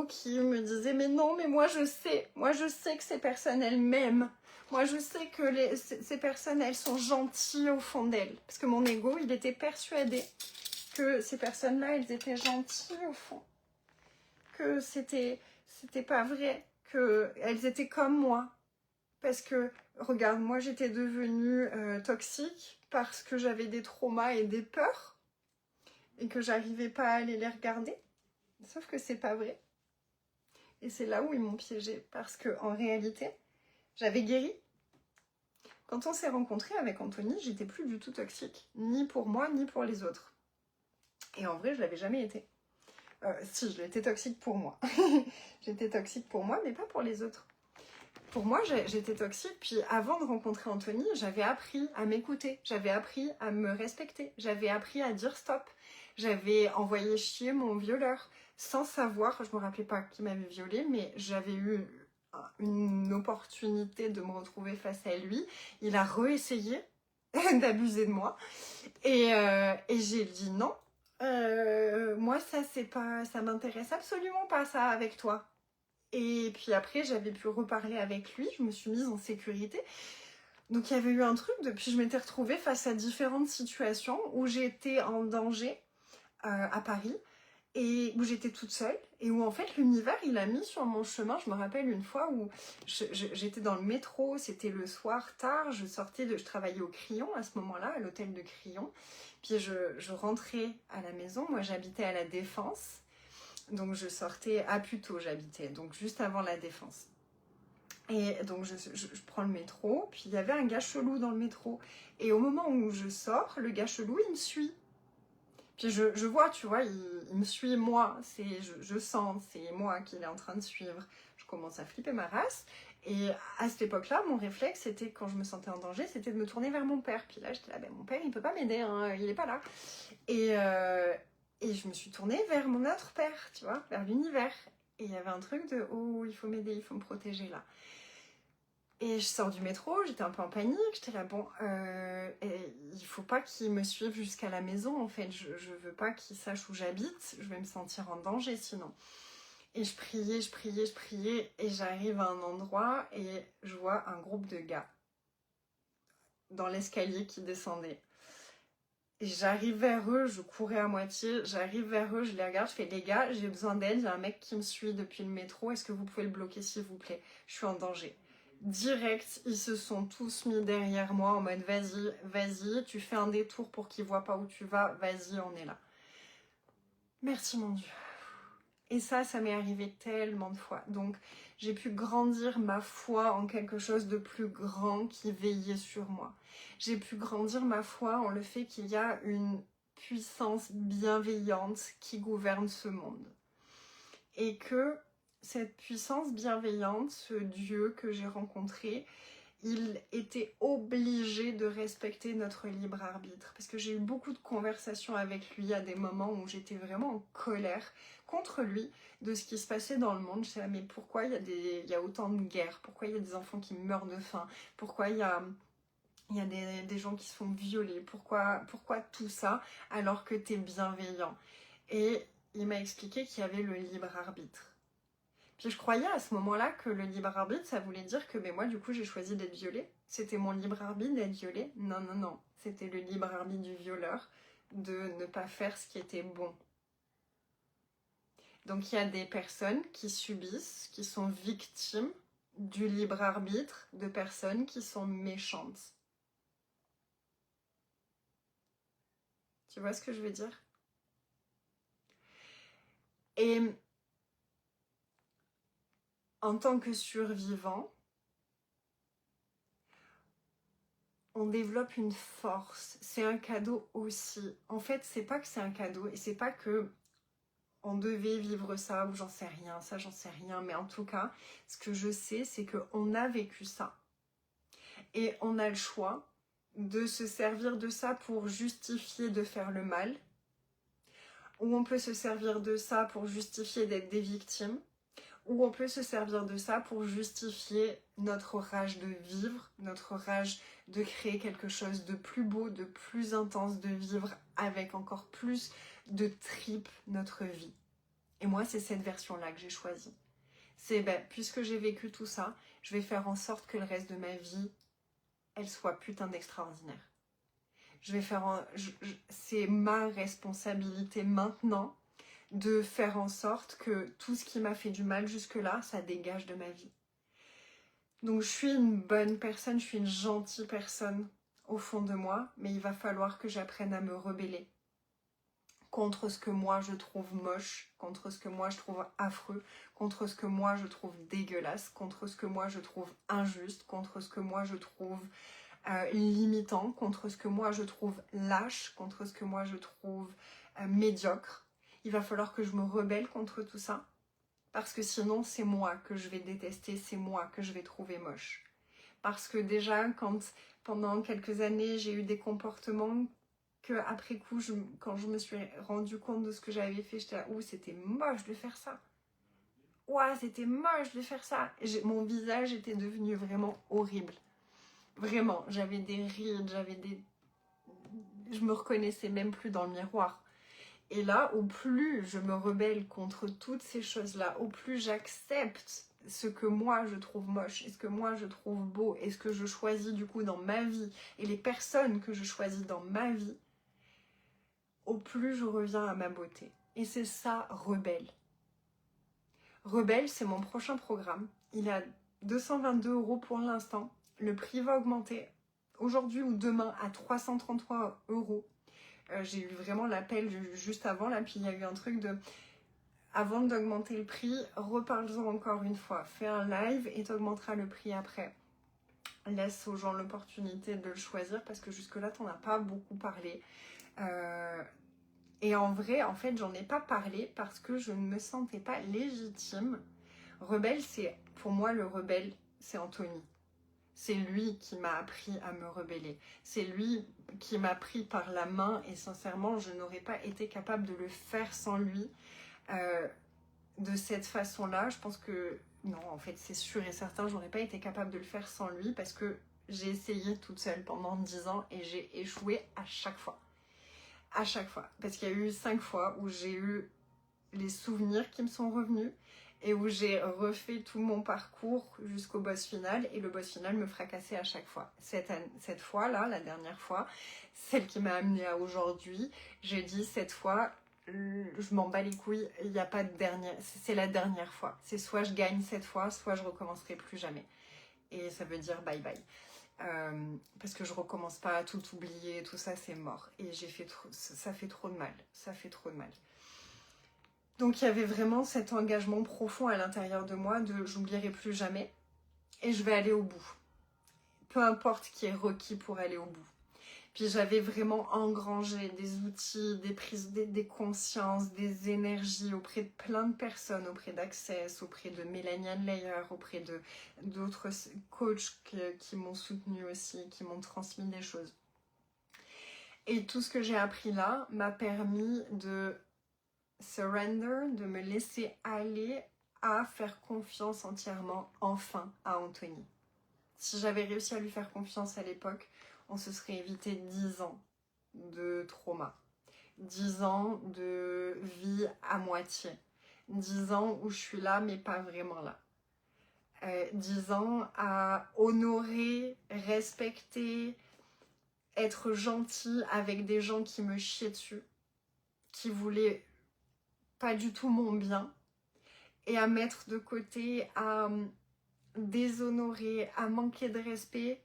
qui me disait mais non, mais moi je sais que ces personnes elles m'aiment, moi je sais que ces personnes elles sont gentilles au fond d'elles, parce que mon ego il était persuadé que ces personnes là elles étaient gentilles au fond, que c'était pas vrai, que elles étaient comme moi, parce que regarde, moi j'étais devenue toxique parce que j'avais des traumas et des peurs et que j'arrivais pas à aller les regarder. Sauf que c'est pas vrai. Et c'est là où ils m'ont piégée. Parce qu'en réalité, j'avais guéri. Quand on s'est rencontrés avec Anthony, j'étais plus du tout toxique. Ni pour moi, ni pour les autres. Et en vrai, je l'avais jamais été. Si, je l'étais toxique pour moi. J'étais toxique pour moi, mais pas pour les autres. Pour moi, j'étais toxique. Puis avant de rencontrer Anthony, j'avais appris à m'écouter. J'avais appris à me respecter. J'avais appris à dire stop. J'avais envoyé chier mon violeur. Sans savoir, je me rappelais pas qui m'avait violée, mais j'avais eu une opportunité de me retrouver face à lui. Il a réessayé d'abuser de moi. Et j'ai dit non. Moi, ça, c'est pas, ça m'intéresse absolument pas, ça, avec toi. Et puis après, j'avais pu reparler avec lui. Je me suis mise en sécurité. Donc, il y avait eu un truc. Depuis, je m'étais retrouvée face à différentes situations où j'étais en danger à Paris. Et où j'étais toute seule, et où en fait l'univers il a mis sur mon chemin. Je me rappelle une fois où j'étais dans le métro, c'était le soir tard, je travaillais au Crillon à ce moment-là, à l'hôtel de Crillon, puis je rentrais à la maison. Moi j'habitais à la Défense, donc je sortais à Puteaux, j'habitais, donc juste avant la Défense. Et donc je prends le métro, puis il y avait un gars chelou dans le métro, et au moment où je sors, le gars chelou il me suit. Puis je vois, tu vois, il me suit moi, je sens, c'est moi qu'il est en train de suivre. Je commence à flipper ma race. Et à cette époque-là, mon réflexe, c'était, quand je me sentais en danger, c'était de me tourner vers mon père. Puis là, j'étais là, ben, mon père, il peut pas m'aider, hein, il est pas là. Et je me suis tournée vers mon autre père, tu vois, vers l'univers. Et il y avait un truc de, oh, il faut m'aider, il faut me protéger là. Et je sors du métro, j'étais un peu en panique, j'étais là, bon, il faut pas qu'il me suive jusqu'à la maison, en fait, je veux pas qu'il sache où j'habite, je vais me sentir en danger sinon. Et je priais, et j'arrive à un endroit et je vois un groupe de gars dans l'escalier qui descendait. Et j'arrive vers eux, je courais à moitié, j'arrive vers eux, je les regarde, je fais, les gars, j'ai besoin d'aide, il y a un mec qui me suit depuis le métro, est-ce que vous pouvez le bloquer s'il vous plaît? Je suis en danger. Direct, ils se sont tous mis derrière moi en mode vas-y, tu fais un détour pour qu'ils voient pas où tu vas, vas-y, on est là. Merci mon Dieu. Et ça m'est arrivé tellement de fois. Donc j'ai pu grandir ma foi en quelque chose de plus grand qui veillait sur moi. J'ai pu grandir ma foi en le fait qu'il y a une puissance bienveillante qui gouverne ce monde. Et que cette puissance bienveillante, ce Dieu que j'ai rencontré, il était obligé de respecter notre libre arbitre. Parce que j'ai eu beaucoup de conversations avec lui à des moments où j'étais vraiment en colère contre lui de ce qui se passait dans le monde. Je sais, mais pourquoi il y a autant de guerres? Pourquoi il y a des enfants qui meurent de faim? Pourquoi il y a des gens qui se font violer? Pourquoi tout ça alors que t'es bienveillant? Et il m'a expliqué qu'il y avait le libre arbitre. Puis je croyais à ce moment-là que le libre arbitre, ça voulait dire que moi, du coup, j'ai choisi d'être violée. C'était mon libre arbitre d'être violée. Non. C'était le libre arbitre du violeur de ne pas faire ce qui était bon. Donc il y a des personnes qui subissent, qui sont victimes du libre arbitre de personnes qui sont méchantes. Tu vois ce que je veux dire? Et en tant que survivant, on développe une force. C'est un cadeau aussi. En fait, c'est pas que c'est un cadeau et c'est pas que on devait vivre ça ou j'en sais rien, ça j'en sais rien. Mais en tout cas, ce que je sais, c'est qu'on a vécu ça. Et on a le choix de se servir de ça pour justifier de faire le mal, ou on peut se servir de ça pour justifier d'être des victimes, ou on peut se servir de ça pour justifier notre rage de vivre, notre rage de créer quelque chose de plus beau, de plus intense, de vivre avec encore plus de tripes notre vie. Et moi, c'est cette version-là que j'ai choisie. C'est, puisque j'ai vécu tout ça, je vais faire en sorte que le reste de ma vie, elle soit putain d'extraordinaire. C'est ma responsabilité maintenant de faire en sorte que tout ce qui m'a fait du mal jusque-là, ça dégage de ma vie. Donc je suis une bonne personne, je suis une gentille personne au fond de moi, mais il va falloir que j'apprenne à me rebeller contre ce que moi je trouve moche, contre ce que moi je trouve affreux, contre ce que moi je trouve dégueulasse, contre ce que moi je trouve injuste, contre ce que moi je trouve limitant, contre ce que moi je trouve lâche, contre ce que moi je trouve médiocre. Il va falloir que je me rebelle contre tout ça, parce que sinon c'est moi que je vais détester, c'est moi que je vais trouver moche. Parce que déjà, quand pendant quelques années j'ai eu des comportements que après coup, quand je me suis rendu compte de ce que j'avais fait, j'étais là, ouh, c'était moche de faire ça. Ouah, c'était moche de faire ça. Mon visage était devenu vraiment horrible. Vraiment, j'avais des rides, je me reconnaissais même plus dans le miroir. Et là, au plus je me rebelle contre toutes ces choses-là, au plus j'accepte ce que moi je trouve moche, et ce que moi je trouve beau, et ce que je choisis du coup dans ma vie, et les personnes que je choisis dans ma vie, au plus je reviens à ma beauté. Et c'est ça, Rebelle. Rebelle, c'est mon prochain programme. Il est à 222 € pour l'instant. Le prix va augmenter aujourd'hui ou demain à 333 €. J'ai eu vraiment l'appel juste avant, là, puis il y a eu un truc de... Avant d'augmenter le prix, reparle-en encore une fois. Fais un live et t'augmenteras le prix après. Laisse aux gens l'opportunité de le choisir parce que jusque-là, t'en as pas beaucoup parlé. Et en vrai, en fait, j'en ai pas parlé parce que je ne me sentais pas légitime. Rebelle, c'est... Pour moi, le rebelle, c'est Anthony. C'est lui qui m'a appris à me rebeller. C'est lui qui m'a pris par la main et sincèrement, je n'aurais pas été capable de le faire sans lui. De cette façon-là, je pense que... Non, en fait, c'est sûr et certain, j'aurais pas été capable de le faire sans lui parce que j'ai essayé toute seule pendant 10 ans et j'ai échoué à chaque fois. À chaque fois. Parce qu'il y a eu 5 fois où j'ai eu les souvenirs qui me sont revenus et où j'ai refait tout mon parcours jusqu'au boss final et le boss final me fracassait à chaque fois. Cette fois-là, la dernière fois, celle qui m'a amenée à aujourd'hui, j'ai dit cette fois, je m'en bats les couilles, il n'y a pas de dernière, c'est la dernière fois. C'est soit je gagne cette fois, soit je recommencerai plus jamais. Et ça veut dire bye bye. Parce que je recommence pas à tout oublier, tout ça c'est mort. Et ça fait trop de mal. Ça fait trop de mal. Donc il y avait vraiment cet engagement profond à l'intérieur de moi de j'oublierai plus jamais et je vais aller au bout. Peu importe qui est requis pour aller au bout. Puis j'avais vraiment engrangé des outils, des prises, des consciences, des énergies auprès de plein de personnes, auprès d'Access, auprès de Mélanie Layer, auprès d'autres coachs qui m'ont soutenue aussi, qui m'ont transmis des choses. Et tout ce que j'ai appris là m'a permis de surrender, de me laisser aller à faire confiance entièrement, enfin, à Anthony. Si j'avais réussi à lui faire confiance à l'époque, on se serait évité 10 ans de trauma, 10 ans de vie à moitié, 10 ans où je suis là mais pas vraiment là, 10 ans à honorer, respecter, être gentil avec des gens qui me chiaient dessus, qui voulaient pas du tout mon bien, et à mettre de côté, à déshonorer, à manquer de respect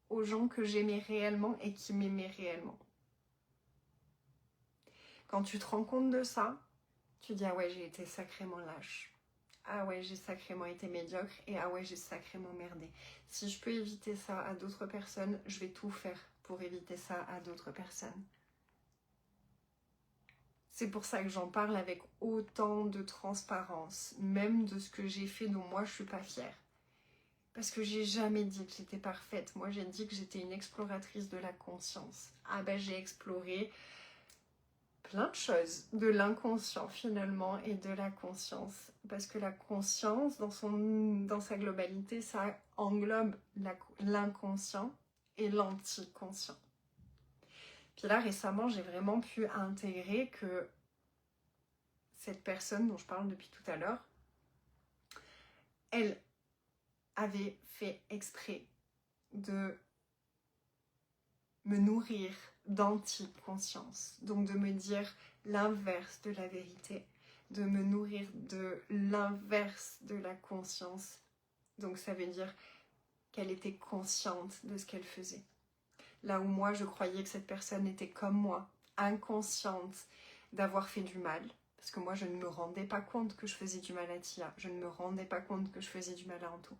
aux gens que j'aimais réellement et qui m'aimaient réellement. Quand tu te rends compte de ça, tu dis ah ouais, j'ai été sacrément lâche. Ah ouais, j'ai sacrément été médiocre et ah ouais, j'ai sacrément merdé. Si je peux éviter ça à d'autres personnes, je vais tout faire pour éviter ça à d'autres personnes. C'est pour ça que j'en parle avec autant de transparence, même de ce que j'ai fait dont moi je suis pas fière. Parce que j'ai jamais dit que j'étais parfaite. Moi j'ai dit que j'étais une exploratrice de la conscience. Ah ben j'ai exploré plein de choses, de l'inconscient finalement et de la conscience. Parce que la conscience, dans sa globalité, ça englobe l'inconscient et l'anticonscient. Puis là, récemment, j'ai vraiment pu intégrer que cette personne dont je parle depuis tout à l'heure, elle avait fait exprès de me nourrir d'anticonscience. Donc de me dire l'inverse de la vérité, de me nourrir de l'inverse de la conscience. Donc ça veut dire qu'elle était consciente de ce qu'elle faisait. Là où moi je croyais que cette personne était comme moi, inconsciente d'avoir fait du mal, parce que moi je ne me rendais pas compte que je faisais du mal à Tia, je ne me rendais pas compte que je faisais du mal à Anto.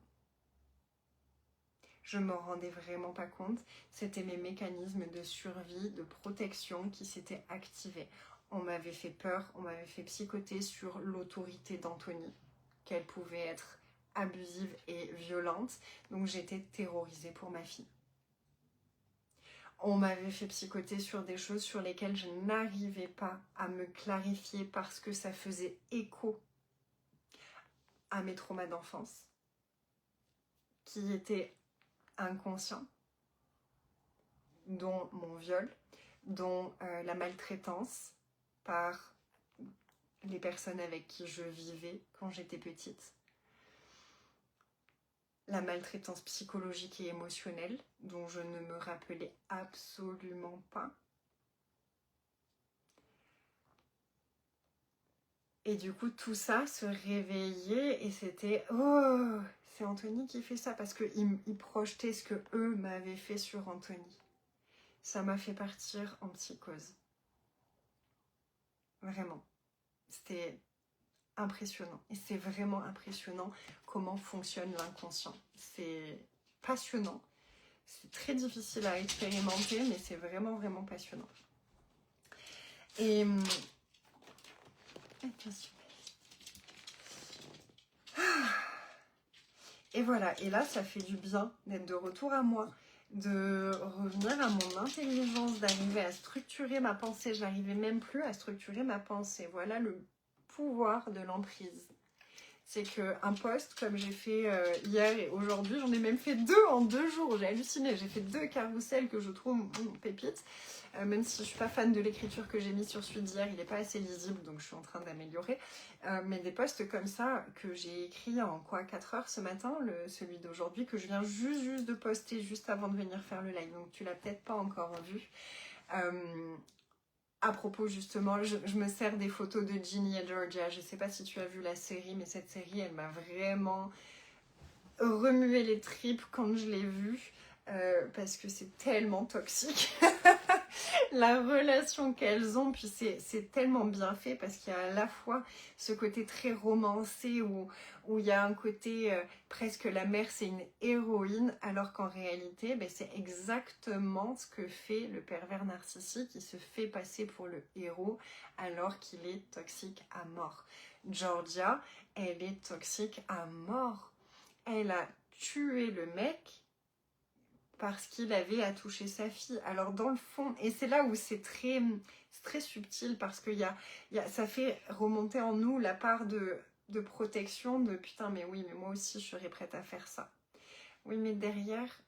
Je ne me rendais vraiment pas compte, c'était mes mécanismes de survie, de protection qui s'étaient activés. On m'avait fait peur, on m'avait fait psychoter sur l'autorité d'Anthony, qu'elle pouvait être abusive et violente, donc j'étais terrorisée pour ma fille. On m'avait fait psychoter sur des choses sur lesquelles je n'arrivais pas à me clarifier parce que ça faisait écho à mes traumas d'enfance, qui étaient inconscients, dont mon viol, dont la maltraitance par les personnes avec qui je vivais quand j'étais petite, la maltraitance psychologique et émotionnelle dont je ne me rappelais absolument pas. Et du coup, tout ça se réveillait et c'était « Oh, c'est Anthony qui fait ça » parce qu'il projetait ce que eux m'avaient fait sur Anthony. Ça m'a fait partir en psychose. Vraiment. C'était impressionnant. Et c'est vraiment impressionnant comment fonctionne l'inconscient. C'est passionnant. C'est très difficile à expérimenter, mais c'est vraiment, vraiment passionnant. Et... attention. Et voilà, et là ça fait du bien d'être de retour à moi, de revenir à mon intelligence, d'arriver à structurer ma pensée. J'arrivais même plus à structurer ma pensée. Voilà le pouvoir de l'emprise. C'est qu'un post comme j'ai fait hier et aujourd'hui, j'en ai même fait 2 en 2 jours, j'ai halluciné. J'ai fait 2 carousels que je trouve pépites. Même si je suis pas fan de l'écriture que j'ai mis sur celui d'hier, il n'est pas assez lisible, donc je suis en train d'améliorer. Mais des posts comme ça, que j'ai écrit en 4 heures ce matin, celui d'aujourd'hui, que je viens juste de poster, juste avant de venir faire le live, donc tu l'as peut-être pas encore vu. À propos justement, je me sers des photos de Ginny et Georgia, je sais pas si tu as vu la série, mais cette série, elle m'a vraiment remué les tripes quand je l'ai vue, parce que c'est tellement toxique. La relation qu'elles ont, puis c'est tellement bien fait parce qu'il y a à la fois ce côté très romancé où il y a un côté presque la mère c'est une héroïne, alors qu'en réalité c'est exactement ce que fait le pervers narcissique, il se fait passer pour le héros alors qu'il est toxique à mort. Georgia, elle est toxique à mort. Elle a tué le mec parce qu'il avait à toucher sa fille. Alors dans le fond, et c'est là où c'est très subtil, parce que ça fait remonter en nous la part de protection, de putain mais oui, mais moi aussi je serais prête à faire ça. Oui, mais derrière,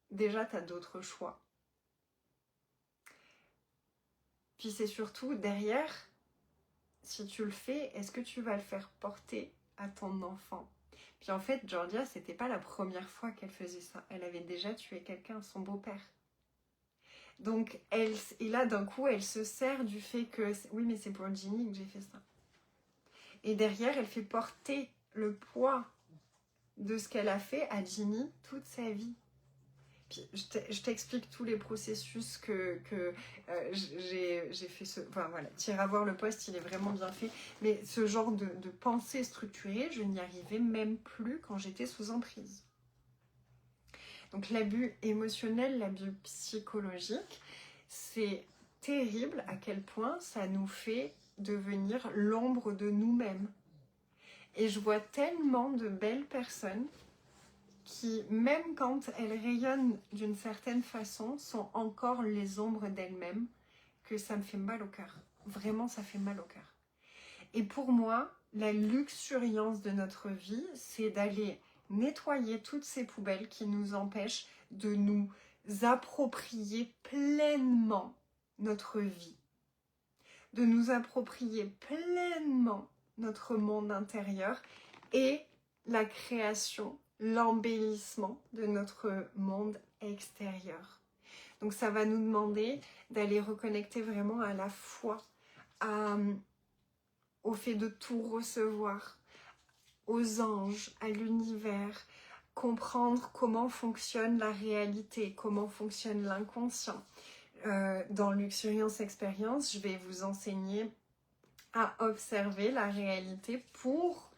déjà t'as d'autres choix. Puis c'est surtout derrière, si tu le fais, est-ce que tu vas le faire porter à ton enfant? Puis en fait, Georgia, c'était pas la première fois qu'elle faisait ça. Elle avait déjà tué quelqu'un, son beau-père. Donc, et là, d'un coup, elle se sert du fait que... Oui, mais c'est pour Ginny que j'ai fait ça. Et derrière, elle fait porter le poids de ce qu'elle a fait à Jimmy toute sa vie. Puis je t'explique tous les processus que j'ai fait. Enfin voilà, tu iras voir le post, il est vraiment bien fait. Mais ce genre de pensée structurée, je n'y arrivais même plus quand j'étais sous emprise. Donc l'abus émotionnel, l'abus psychologique, c'est terrible à quel point ça nous fait devenir l'ombre de nous-mêmes. Et je vois tellement de belles personnes qui, même quand elles rayonnent d'une certaine façon, sont encore les ombres d'elles-mêmes, que ça me fait mal au cœur. Vraiment, ça fait mal au cœur. Et pour moi, la luxuriance de notre vie, c'est d'aller nettoyer toutes ces poubelles qui nous empêchent de nous approprier pleinement notre vie, de nous approprier pleinement notre monde intérieur et la création, l'embellissement de notre monde extérieur. Donc ça va nous demander d'aller reconnecter vraiment à la foi, au fait de tout recevoir, aux anges, à l'univers, comprendre comment fonctionne la réalité, comment fonctionne l'inconscient. Dans Luxuriance Expérience, je vais vous enseigner à observer la réalité pour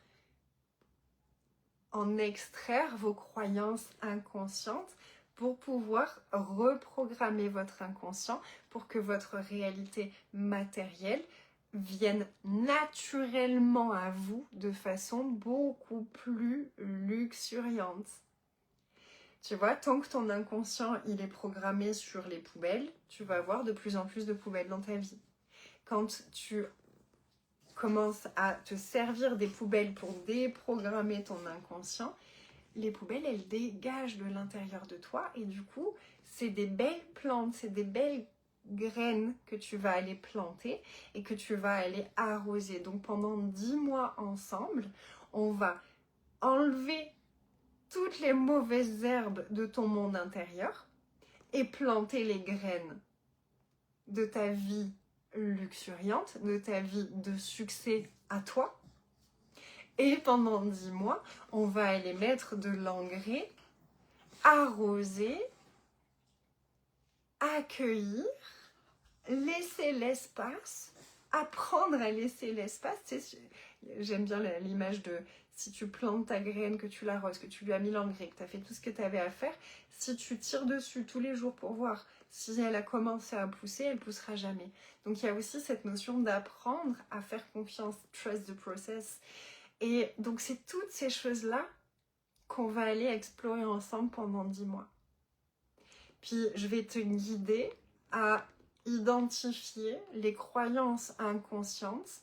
en extraire vos croyances inconscientes pour pouvoir reprogrammer votre inconscient pour que votre réalité matérielle vienne naturellement à vous de façon beaucoup plus luxuriante. Tu vois, tant que ton inconscient il est programmé sur les poubelles, tu vas avoir de plus en plus de poubelles dans ta vie. Quand tu commences à te servir des poubelles pour déprogrammer ton inconscient, les poubelles, elles dégagent de l'intérieur de toi et du coup, c'est des belles plantes, c'est des belles graines que tu vas aller planter et que tu vas aller arroser. Donc pendant 10 mois ensemble, on va enlever toutes les mauvaises herbes de ton monde intérieur et planter les graines de ta vie luxuriante, de ta vie de succès à toi. Et pendant 10 mois, on va aller mettre de l'engrais, arroser, accueillir, laisser l'espace, apprendre à laisser l'espace. J'aime bien l'image de si tu plantes ta graine, que tu l'arroses, que tu lui as mis l'engrais, que tu as fait tout ce que tu avais à faire, si tu tires dessus tous les jours pour voir si elle a commencé à pousser, elle ne poussera jamais. Donc il y a aussi cette notion d'apprendre à faire confiance, trust the process. Et donc c'est toutes ces choses-là qu'on va aller explorer ensemble pendant 10 mois. Puis je vais te guider à identifier les croyances inconscientes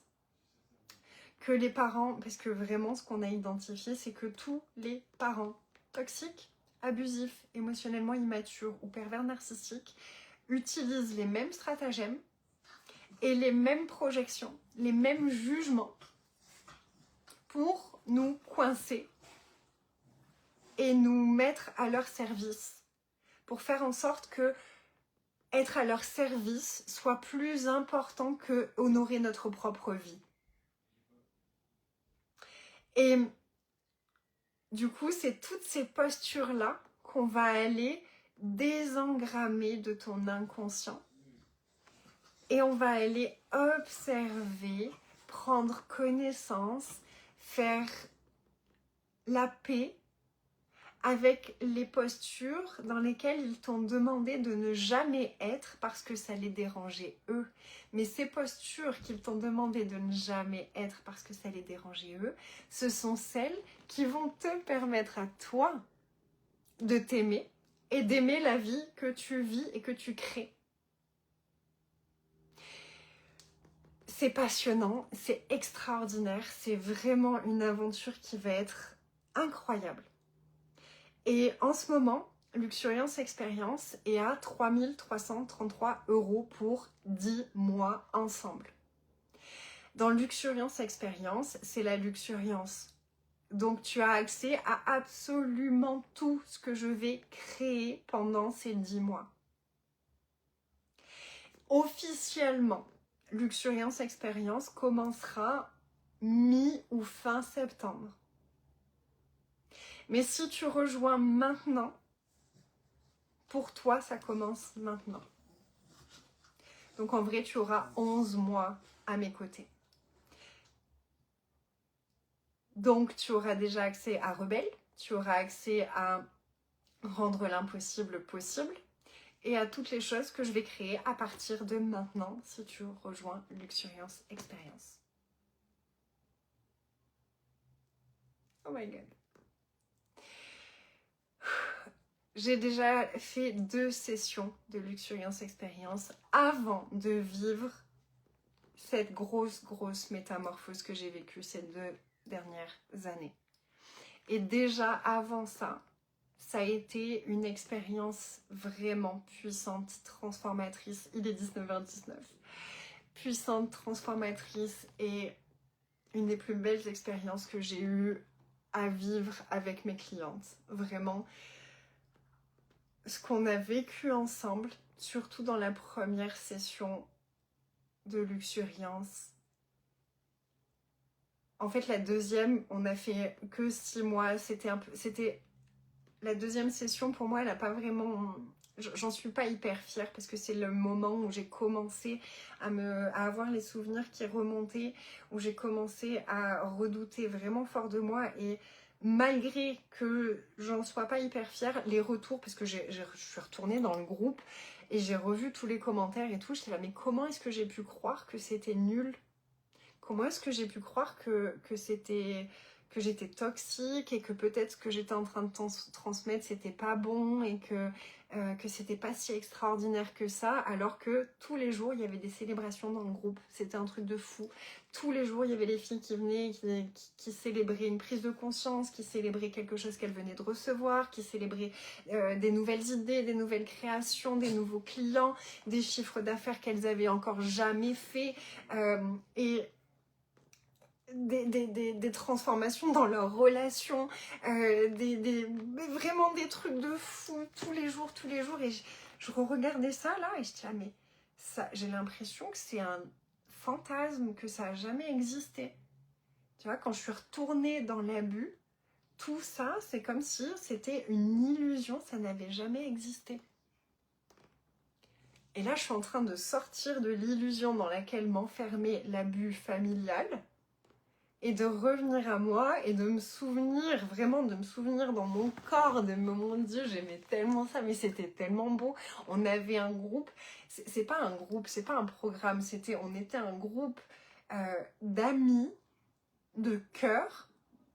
que les parents, parce que vraiment ce qu'on a identifié, c'est que tous les parents toxiques, abusifs, émotionnellement immatures ou pervers narcissiques utilisent les mêmes stratagèmes et les mêmes projections, les mêmes jugements pour nous coincer et nous mettre à leur service, pour faire en sorte que être à leur service soit plus important que honorer notre propre vie. Et du coup, c'est toutes ces postures-là qu'on va aller désengrammer de ton inconscient. Et on va aller observer, prendre connaissance, faire la paix avec les postures dans lesquelles ils t'ont demandé de ne jamais être parce que ça les dérangeait eux. Mais ces postures qu'ils t'ont demandé de ne jamais être parce que ça les dérangeait eux, ce sont celles qui vont te permettre à toi de t'aimer et d'aimer la vie que tu vis et que tu crées. C'est passionnant, c'est extraordinaire, c'est vraiment une aventure qui va être incroyable. Et en ce moment, Luxuriance Expérience est à 3 333 € pour 10 mois ensemble. Dans Luxuriance Expérience, c'est la luxuriance. Donc tu as accès à absolument tout ce que je vais créer pendant ces 10 mois. Officiellement, Luxuriance Expérience commencera mi ou fin septembre. Mais si tu rejoins maintenant, pour toi, ça commence maintenant. Donc en vrai, tu auras 11 mois à mes côtés. Donc tu auras déjà accès à Rebelle, tu auras accès à rendre l'impossible possible et à toutes les choses que je vais créer à partir de maintenant si tu rejoins Luxuriance Expérience. Oh my god. J'ai déjà fait 2 sessions de Luxuriance Expérience avant de vivre cette grosse métamorphose que j'ai vécue ces 2 dernières années. Et déjà avant ça, ça a été une expérience vraiment puissante, transformatrice. Il est 19h19. Puissante, transformatrice et une des plus belles expériences que j'ai eues à vivre avec mes clientes. Vraiment, ce qu'on a vécu ensemble, surtout dans la première session de Luxuriance. En fait, la deuxième, on a fait que 6 mois. C'était la deuxième session, pour moi, elle n'a pas vraiment... J'en suis pas hyper fière parce que c'est le moment où j'ai commencé à avoir les souvenirs qui remontaient, où j'ai commencé à redouter vraiment fort de moi. Et malgré que j'en sois pas hyper fière, les retours, parce que je suis retournée dans le groupe et j'ai revu tous les commentaires et tout, j'étais là, mais comment est-ce que j'ai pu croire que c'était nul? Comment est-ce que j'ai pu croire que j'étais toxique et que peut-être ce que j'étais en train de transmettre c'était pas bon et que c'était pas si extraordinaire que ça, alors que tous les jours il y avait des célébrations dans le groupe, c'était un truc de fou. Tous les jours il y avait les filles qui venaient, qui célébraient une prise de conscience, qui célébraient quelque chose qu'elles venaient de recevoir, qui célébraient des nouvelles idées, des nouvelles créations, des nouveaux clients, des chiffres d'affaires qu'elles avaient encore jamais fait, et des transformations dans leurs relations, vraiment des trucs de fou tous les jours, et je regardais ça là et je dis ah mais ça, j'ai l'impression que c'est un fantasme, que ça a jamais existé. Tu vois, quand je suis retournée dans l'abus, tout ça c'est comme si c'était une illusion, ça n'avait jamais existé. Et là je suis en train de sortir de l'illusion dans laquelle m'enfermait l'abus familial et de revenir à moi et de me souvenir, vraiment de me souvenir dans mon corps, de mon Dieu, j'aimais tellement ça, mais c'était tellement beau. On avait un groupe, c'est pas un groupe, c'est pas un programme, on était un groupe d'amis, de cœur,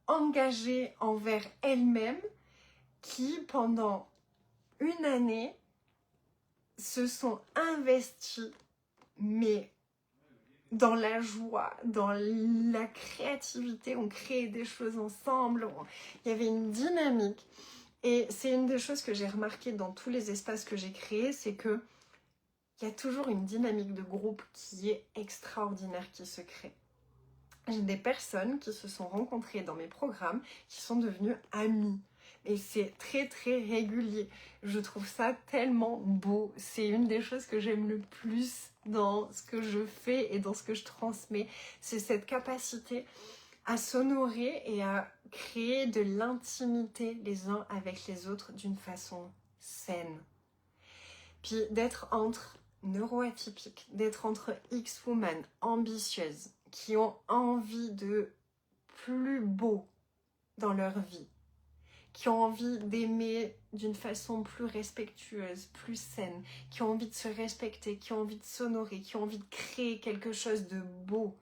engagés envers elles-mêmes, qui pendant une année se sont investis, mais dans la joie, dans la créativité, on créait des choses ensemble, il y avait une dynamique. Et c'est une des choses que j'ai remarqué dans tous les espaces que j'ai créés, c'est que il y a toujours une dynamique de groupe qui est extraordinaire, qui se crée. J'ai des personnes qui se sont rencontrées dans mes programmes, qui sont devenues amies. Et c'est très régulier. Je trouve ça tellement beau. C'est une des choses que j'aime le plus dans ce que je fais et dans ce que je transmets. C'est cette capacité à s'honorer et à créer de l'intimité les uns avec les autres d'une façon saine. Puis d'être entre neuroatypiques, d'être entre X-women ambitieuses, qui ont envie de plus beau dans leur vie, qui ont envie d'aimer d'une façon plus respectueuse, plus saine, qui ont envie de se respecter, qui ont envie de s'honorer, qui ont envie de créer quelque chose de beau.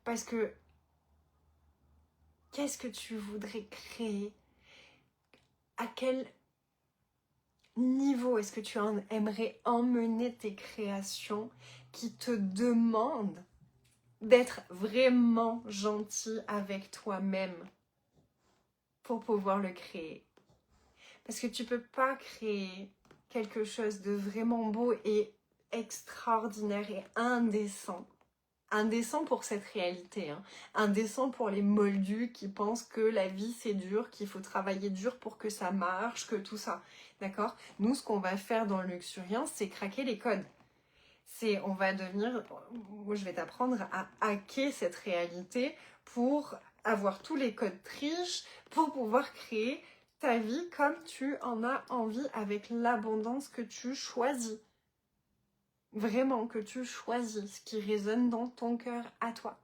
Parce que qu'est-ce que tu voudrais créer? À quel niveau est-ce que tu aimerais emmener tes créations qui te demandent d'être vraiment gentil avec toi-même pour pouvoir le créer? Parce que tu peux pas créer quelque chose de vraiment beau et extraordinaire et indécent. Indécent pour cette réalité, hein. Indécent pour les moldus qui pensent que la vie c'est dur, qu'il faut travailler dur pour que ça marche, que tout ça, d'accord? Nous, ce qu'on va faire dans le Luxuriance, c'est craquer les codes. On va devenir, moi je vais t'apprendre à hacker cette réalité pour avoir tous les codes triches, pour pouvoir créer ta vie comme tu en as envie, avec l'abondance que tu choisis. Vraiment, que tu choisis ce qui résonne dans ton cœur à toi.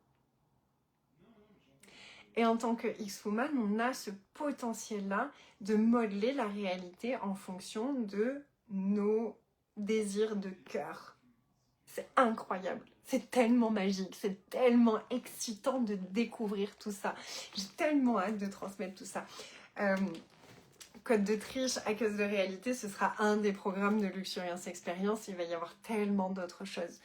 Et en tant que X-Woman, on a ce potentiel-là de modeler la réalité en fonction de nos désirs de cœur. C'est incroyable, c'est tellement magique, c'est tellement excitant de découvrir tout ça. J'ai tellement hâte de transmettre tout ça. Code de triche, hackeuse de réalité, ce sera un des programmes de Luxuriance Experience. Il va y avoir tellement d'autres choses.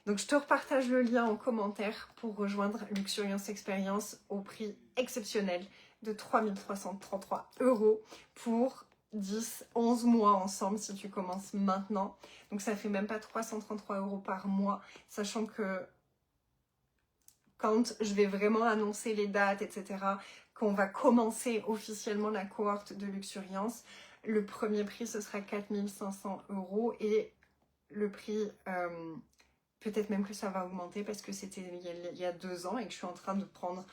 Donc je te repartage le lien en commentaire pour rejoindre Luxuriance Experience au prix exceptionnel de 3 333 € pour 11 mois ensemble si tu commences maintenant. Donc ça fait même pas 333 € par mois, sachant que quand je vais vraiment annoncer les dates, etc., qu'on va commencer officiellement la cohorte de Luxuriance, le premier prix ce sera 4 500 € et le prix... peut-être même que ça va augmenter parce que c'était il y a 2 ans et que je suis en train de prendre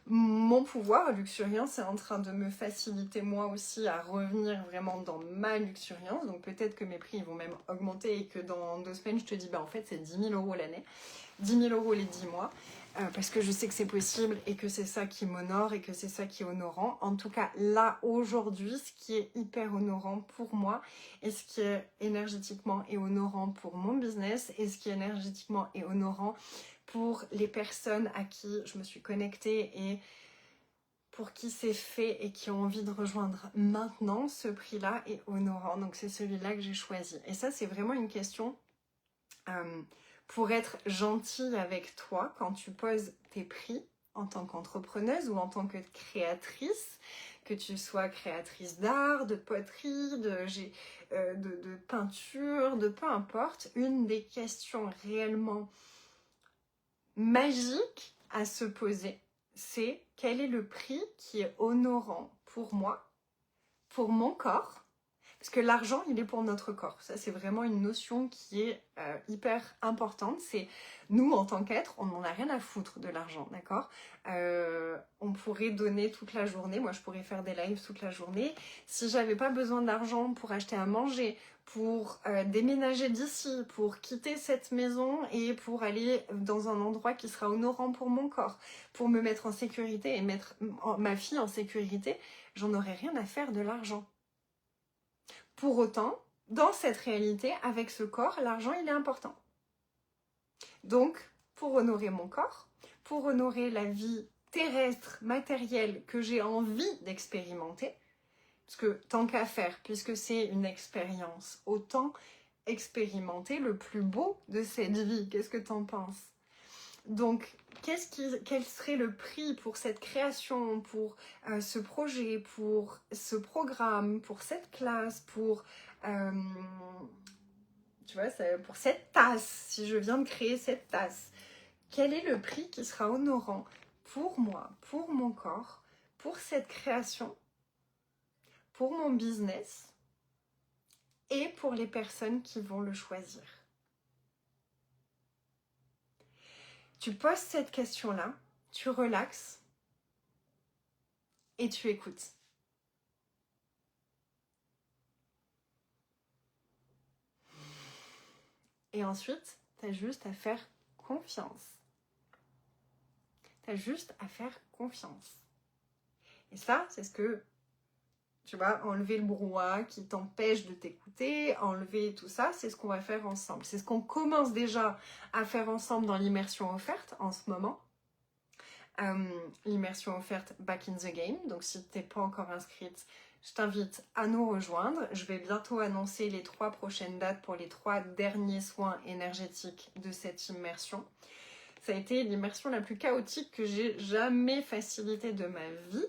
mon pouvoir. Luxuriance est en train de me faciliter moi aussi à revenir vraiment dans ma luxuriance. Donc peut-être que mes prix vont même augmenter et que dans 2 semaines je te dis en fait c'est 10 000 € l'année. 10 000 € les 10 mois. Parce que je sais que c'est possible et que c'est ça qui m'honore et que c'est ça qui est honorant. En tout cas, là, aujourd'hui, ce qui est hyper honorant pour moi et ce qui est énergétiquement et honorant pour mon business et ce qui est énergétiquement et honorant pour les personnes à qui je me suis connectée et pour qui c'est fait et qui ont envie de rejoindre maintenant, ce prix-là est honorant. Donc, c'est celui-là que j'ai choisi. Et ça, c'est vraiment une question... pour être gentille avec toi quand tu poses tes prix en tant qu'entrepreneuse ou en tant que créatrice, que tu sois créatrice d'art, de poterie, de peinture, de peu importe, une des questions réellement magiques à se poser, c'est quel est le prix qui est honorant pour moi, pour mon corps. Parce que l'argent, il est pour notre corps. Ça, c'est vraiment une notion qui est hyper importante. C'est nous, en tant qu'être, on n'en a rien à foutre de l'argent, d'accord. On pourrait donner toute la journée. Moi, je pourrais faire des lives toute la journée. Si j'avais pas besoin d'argent pour acheter à manger, pour déménager d'ici, pour quitter cette maison et pour aller dans un endroit qui sera honorant pour mon corps, pour me mettre en sécurité et mettre ma fille en sécurité, j'en aurais rien à faire de l'argent. Pour autant, dans cette réalité, avec ce corps, l'argent, il est important. Donc, pour honorer mon corps, pour honorer la vie terrestre, matérielle que j'ai envie d'expérimenter, parce que tant qu'à faire, puisque c'est une expérience, autant expérimenter le plus beau de cette vie. Qu'est-ce que t'en penses ? Donc, quel serait le prix pour cette création, pour ce projet, pour ce programme, pour cette classe, pour, tu vois, pour cette tasse, si je viens de créer cette tasse? Quel est le prix qui sera honorant pour moi, pour mon corps, pour cette création, pour mon business et pour les personnes qui vont le choisir? Tu poses cette question-là, tu relaxes et tu écoutes. Et ensuite, tu as juste à faire confiance. Tu as juste à faire confiance. Et ça, c'est ce que, tu vois, enlever le brouhaha qui t'empêche de t'écouter, enlever tout ça, c'est ce qu'on va faire ensemble. C'est ce qu'on commence déjà à faire ensemble dans l'immersion offerte en ce moment. L'immersion offerte Back in the Game. Donc si tu n'es pas encore inscrite, je t'invite à nous rejoindre. Je vais bientôt annoncer les 3 prochaines dates pour les 3 derniers soins énergétiques de cette immersion. Ça a été l'immersion la plus chaotique que j'ai jamais facilitée de ma vie.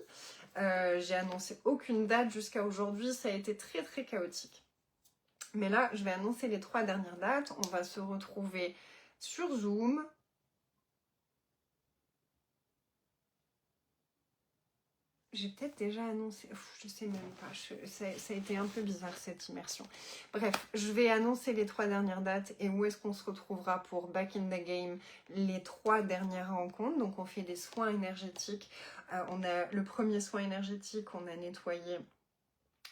J'ai annoncé aucune date jusqu'à aujourd'hui. Ça a été très très chaotique. Mais là, je vais annoncer les 3 dernières dates. On va se retrouver sur Zoom. J'ai peut-être déjà annoncé, je sais même pas, ça a été un peu bizarre cette immersion. Bref, je vais annoncer les 3 dernières dates et où est-ce qu'on se retrouvera pour Back in the Game, les 3 dernières rencontres. Donc on fait des soins énergétiques. On a le premier soin énergétique, on a nettoyé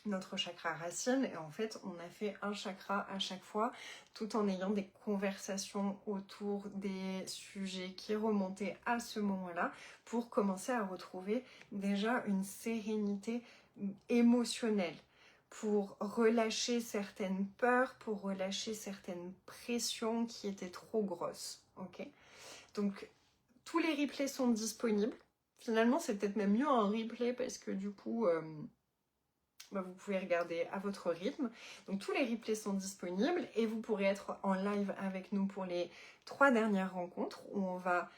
notre chakra racine et en fait on a fait un chakra à chaque fois tout en ayant des conversations autour des sujets qui remontaient à ce moment-là pour commencer à retrouver déjà une sérénité émotionnelle, pour relâcher certaines peurs, pour relâcher certaines pressions qui étaient trop grosses. Ok, donc tous les replays sont disponibles. Finalement c'est peut-être même mieux un replay parce que du coup vous pouvez regarder à votre rythme. Donc tous les replays sont disponibles et vous pourrez être en live avec nous pour les 3 dernières rencontres où on va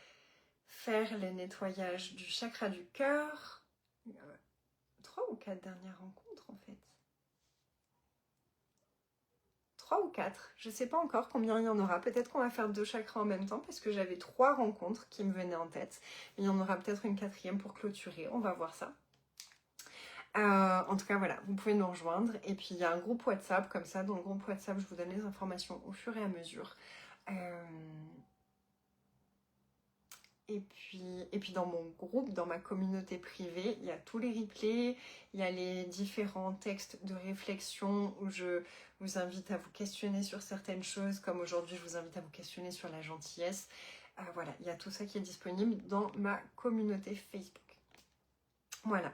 faire le nettoyage du chakra du cœur. 3 ou 4 dernières rencontres en fait. 3 ou 4, je ne sais pas encore combien il y en aura. Peut-être qu'on va faire 2 chakras en même temps parce que j'avais 3 rencontres qui me venaient en tête. Mais il y en aura peut-être une 4e pour clôturer, on va voir ça. En tout cas voilà, vous pouvez nous rejoindre et puis il y a un groupe WhatsApp comme ça, dans le groupe WhatsApp je vous donne les informations au fur et à mesure. Et puis dans mon groupe, dans ma communauté privée, il y a tous les replays, il y a les différents textes de réflexion où je vous invite à vous questionner sur certaines choses, comme aujourd'hui je vous invite à vous questionner sur la gentillesse. Voilà, il y a tout ça qui est disponible dans ma communauté Facebook. Voilà.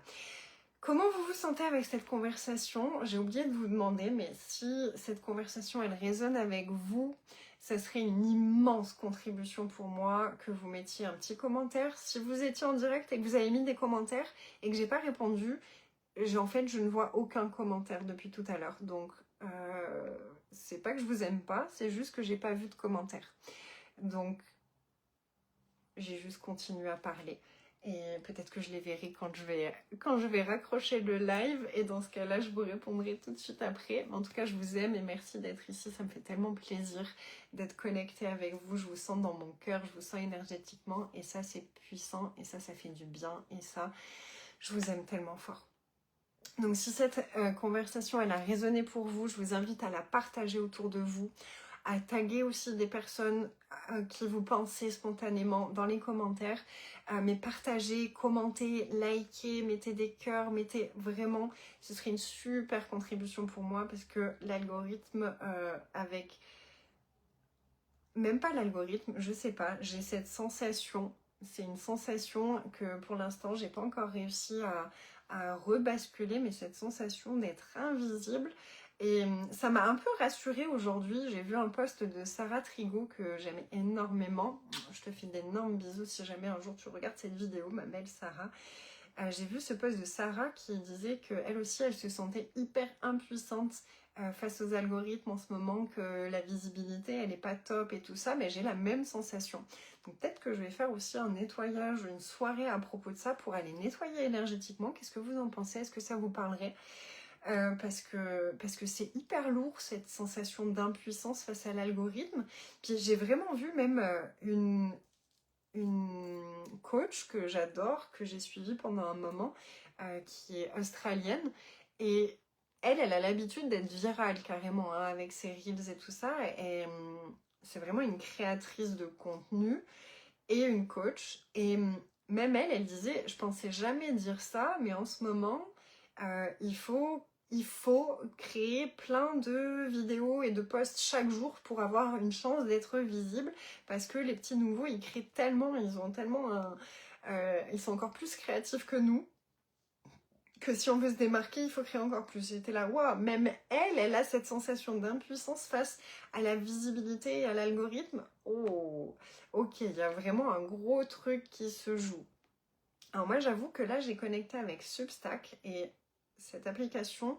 Comment vous vous sentez avec cette conversation? J'ai oublié de vous demander, mais si cette conversation, elle résonne avec vous, ça serait une immense contribution pour moi que vous mettiez un petit commentaire. Si vous étiez en direct et que vous avez mis des commentaires et que j'ai pas répondu, en fait, je ne vois aucun commentaire depuis tout à l'heure. Donc, c'est pas que je vous aime pas, c'est juste que j'ai pas vu de commentaires. Donc, j'ai juste continué à parler. Et peut-être que je les verrai quand je vais raccrocher le live. Et dans ce cas-là, je vous répondrai tout de suite après. En tout cas, je vous aime et merci d'être ici. Ça me fait tellement plaisir d'être connectée avec vous. Je vous sens dans mon cœur, je vous sens énergétiquement. Et ça, c'est puissant. Et ça fait du bien. Et ça, je vous aime tellement fort. Donc si cette conversation, elle a résonné pour vous, je vous invite à la partager autour de vous, à taguer aussi des personnes qui vous pensez spontanément dans les commentaires, mais partagez, commentez, likez, mettez des cœurs, mettez vraiment, ce serait une super contribution pour moi parce que l'algorithme avec, même pas l'algorithme, je sais pas, j'ai cette sensation, c'est une sensation que pour l'instant j'ai pas encore réussi à rebasculer, mais cette sensation d'être invisible. Et ça m'a un peu rassurée aujourd'hui. J'ai vu un post de Sarah Trigo que j'aimais énormément. Je te fais d'énormes bisous si jamais un jour tu regardes cette vidéo, ma belle Sarah. J'ai vu ce post de Sarah qui disait qu'elle aussi, elle se sentait hyper impuissante face aux algorithmes en ce moment, que la visibilité, elle n'est pas top et tout ça, mais j'ai la même sensation. Donc peut-être que je vais faire aussi un nettoyage, une soirée à propos de ça pour aller nettoyer énergétiquement. Qu'est-ce que vous en pensez? Est-ce que ça vous parlerait? Parce que c'est hyper lourd cette sensation d'impuissance face à l'algorithme. Puis j'ai vraiment vu même une coach que j'adore, que j'ai suivie pendant un moment, qui est australienne. Et elle a l'habitude d'être virale carrément, hein, avec ses reels et tout ça. Et c'est vraiment une créatrice de contenu et une coach. Et même elle disait, je pensais jamais dire ça, mais en ce moment, il faut créer plein de vidéos et de posts chaque jour pour avoir une chance d'être visible, parce que les petits nouveaux, ils créent tellement, ils sont encore plus créatifs que nous, que si on veut se démarquer, il faut créer encore plus. J'étais là, waouh, même elle a cette sensation d'impuissance face à la visibilité et à l'algorithme. Oh, ok, il y a vraiment un gros truc qui se joue. Alors moi, j'avoue que là, j'ai connecté avec Substack et cette application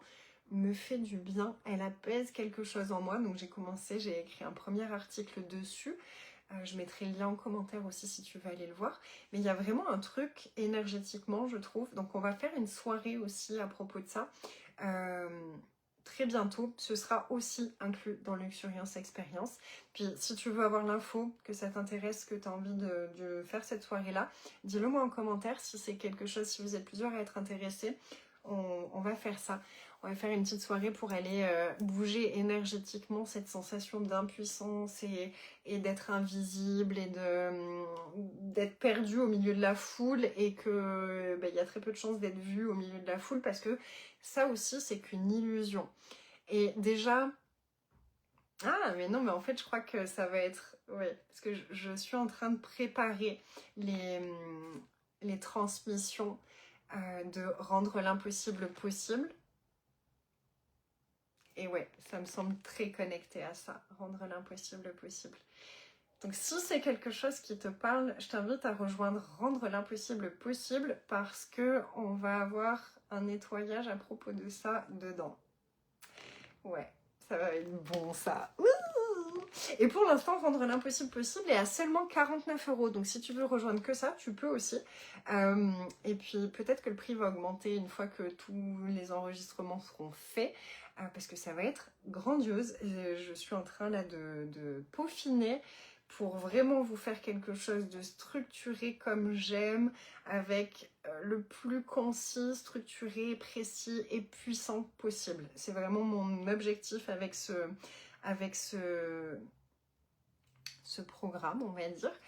me fait du bien. Elle apaise quelque chose en moi. Donc j'ai écrit un premier article dessus. Je mettrai le lien en commentaire aussi si tu veux aller le voir. Mais il y a vraiment un truc énergétiquement, je trouve. Donc on va faire une soirée aussi à propos de ça. très bientôt. Ce sera aussi inclus dans Luxuriance Experience. Puis si tu veux avoir l'info, que ça t'intéresse, que tu as envie de faire cette soirée-là, dis-le moi en commentaire si c'est quelque chose, si vous êtes plusieurs à être intéressés. On va faire ça. On va faire une petite soirée pour aller bouger énergétiquement cette sensation d'impuissance et d'être invisible et d'être perdu au milieu de la foule et que il y a très peu de chances d'être vu au milieu de la foule parce que ça aussi c'est qu'une illusion. Et déjà, ah mais non mais en fait je crois que ça va être, ouais, parce que je suis en train de préparer les transmissions de rendre l'impossible possible. Et ouais, ça me semble très connecté à ça, rendre l'impossible possible. Donc si c'est quelque chose qui te parle, je t'invite à rejoindre Rendre l'impossible possible parce que on va avoir un nettoyage à propos de ça dedans. Ouais, ça va être bon ça. Ouh. Et pour l'instant, Rendre l'impossible possible est à seulement 49 €. Donc si tu veux rejoindre que ça, tu peux aussi. Et puis peut-être que le prix va augmenter une fois que tous les enregistrements seront faits. Parce que ça va être grandiose. Je suis en train là de peaufiner pour vraiment vous faire quelque chose de structuré comme j'aime, avec le plus concis, structuré, précis et puissant possible. C'est vraiment mon objectif avec ce programme, on va dire.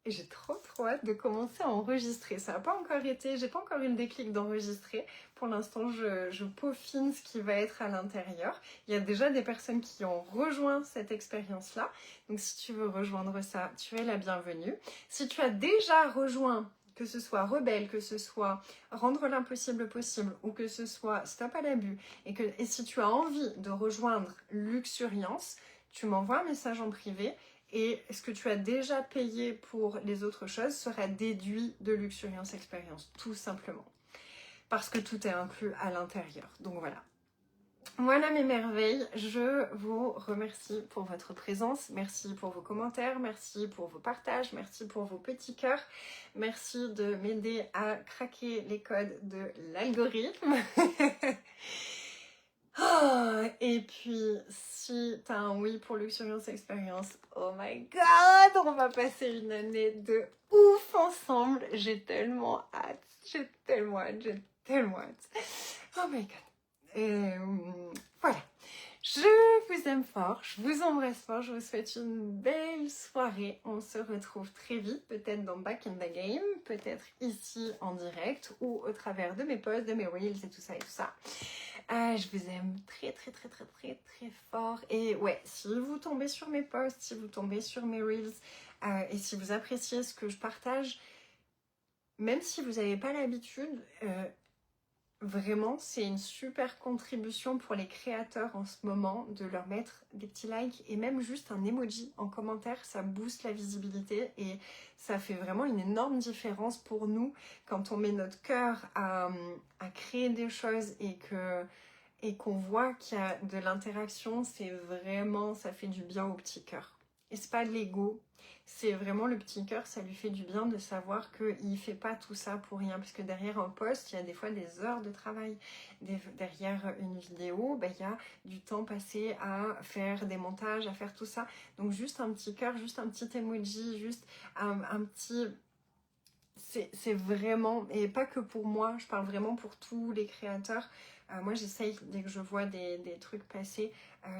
Et j'ai trop hâte de commencer à enregistrer. Ça n'a pas encore été, j'ai pas encore eu le déclic d'enregistrer. Pour l'instant, je peaufine ce qui va être à l'intérieur. Il y a déjà des personnes qui ont rejoint cette expérience-là. Donc si tu veux rejoindre ça, tu es la bienvenue. Si tu as déjà rejoint, que ce soit Rebelle, que ce soit Rendre l'impossible possible, ou que ce soit Stop à l'abus, et si tu as envie de rejoindre Luxuriance, tu m'envoies un message en privé et ce que tu as déjà payé pour les autres choses sera déduit de Luxuriance Experience, tout simplement. Parce que tout est inclus à l'intérieur. Donc voilà. Voilà mes merveilles, je vous remercie pour votre présence, merci pour vos commentaires, merci pour vos partages, merci pour vos petits cœurs, merci de m'aider à craquer les codes de l'algorithme. Oh, et puis, si t'as un oui pour Luxuriance Experience, oh my god, on va passer une année de ouf ensemble. J'ai tellement hâte, j'ai tellement hâte. Oh my god. Et voilà. Je vous aime fort, je vous embrasse fort, je vous souhaite une belle soirée. On se retrouve très vite, peut-être dans Back in the Game, peut-être ici en direct ou au travers de mes posts, de mes reels et tout ça et tout ça. Je vous aime très fort. Et ouais, si vous tombez sur mes posts, si vous tombez sur mes reels et si vous appréciez ce que je partage, même si vous n'avez pas l'habitude, vraiment, c'est une super contribution pour les créateurs en ce moment de leur mettre des petits likes et même juste un emoji en commentaire, ça booste la visibilité et ça fait vraiment une énorme différence pour nous quand on met notre cœur à créer des choses et qu'on voit qu'il y a de l'interaction, c'est vraiment, ça fait du bien au petit cœur. Et c'est pas de l'ego, c'est vraiment le petit cœur, ça lui fait du bien de savoir qu'il fait pas tout ça pour rien, parce que derrière un post, il y a des fois des heures de travail. Derrière une vidéo, il y a du temps passé à faire des montages, à faire tout ça. Donc juste un petit cœur, juste un petit emoji, juste un petit... C'est vraiment, et pas que pour moi, je parle vraiment pour tous les créateurs. Moi j'essaye, dès que je vois des trucs passer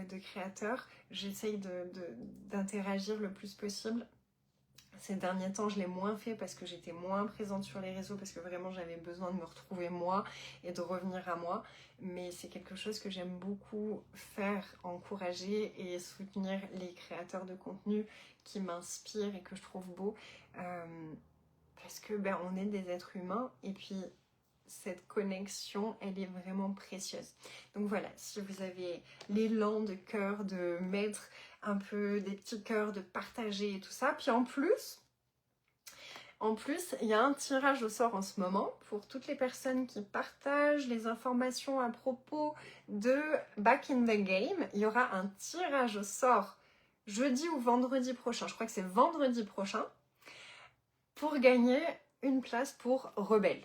de créateurs, j'essaye d'interagir le plus possible. Ces derniers temps, je l'ai moins fait parce que j'étais moins présente sur les réseaux, parce que vraiment j'avais besoin de me retrouver moi et de revenir à moi. Mais c'est quelque chose que j'aime beaucoup faire, encourager et soutenir les créateurs de contenu qui m'inspirent et que je trouve beaux. Parce que on est des êtres humains et puis cette connexion, elle est vraiment précieuse. Donc voilà, si vous avez l'élan de cœur de mettre un peu des petits cœurs, de partager et tout ça. Puis en plus, il y a un tirage au sort en ce moment pour toutes les personnes qui partagent les informations à propos de Back in the Game. Il y aura un tirage au sort jeudi ou vendredi prochain. Je crois que c'est vendredi prochain pour gagner une place pour Rebelle.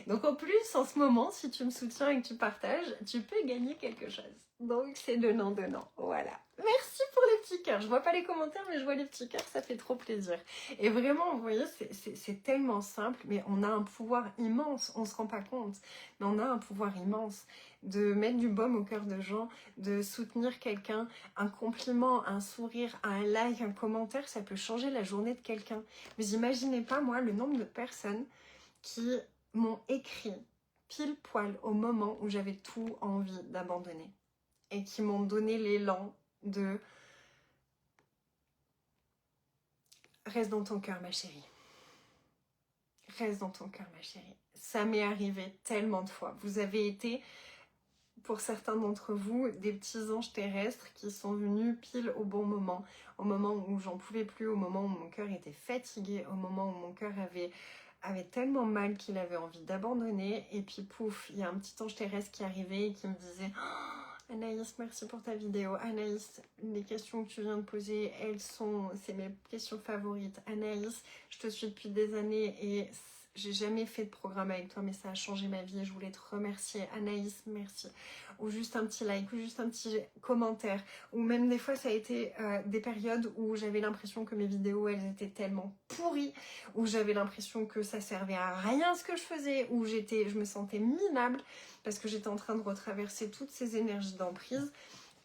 Donc en plus, en ce moment, si tu me soutiens et que tu partages, tu peux gagner quelque chose. Donc c'est donnant-donnant, voilà. Merci pour les petits cœurs. Je vois pas les commentaires, mais je vois les petits cœurs, ça fait trop plaisir. Et vraiment, vous voyez, c'est tellement simple, mais on a un pouvoir immense, on se rend pas compte, mais on a un pouvoir immense de mettre du baume au cœur de gens, de soutenir quelqu'un, un compliment, un sourire, un like, un commentaire, ça peut changer la journée de quelqu'un. Vous imaginez pas, moi, le nombre de personnes qui m'ont écrit pile poil au moment où j'avais tout envie d'abandonner et qui m'ont donné l'élan de reste dans ton cœur ma chérie, reste dans ton cœur ma chérie. Ça m'est arrivé tellement de fois. Vous avez été, pour certains d'entre vous, des petits anges terrestres qui sont venus pile au bon moment, au moment où j'en pouvais plus, au moment où mon cœur était fatigué, au moment où mon cœur avait tellement mal qu'il avait envie d'abandonner, et puis pouf, il y a un petit ange terrestre qui arrivait et qui me disait oh, Anaïs, merci pour ta vidéo. Anaïs, les questions que tu viens de poser, c'est mes questions favorites. Anaïs, je te suis depuis des années et j'ai jamais fait de programme avec toi, mais ça a changé ma vie et je voulais te remercier. Anaïs, merci. Ou juste un petit like, ou juste un petit commentaire. Ou même des fois, ça a été des périodes où j'avais l'impression que mes vidéos, elles étaient tellement pourries, où j'avais l'impression que ça servait à rien ce que je faisais, où je me sentais minable parce que j'étais en train de retraverser toutes ces énergies d'emprise.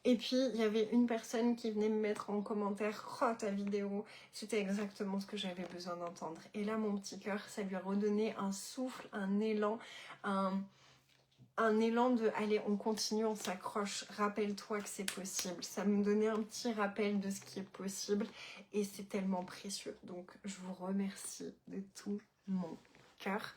Et puis, il y avait une personne qui venait me mettre en commentaire « Oh, ta vidéo !» C'était exactement ce que j'avais besoin d'entendre. Et là, mon petit cœur, ça lui a redonné un souffle, un élan, un élan de « Allez, on continue, on s'accroche, rappelle-toi que c'est possible. » Ça me donnait un petit rappel de ce qui est possible et c'est tellement précieux. Donc, je vous remercie de tout mon cœur.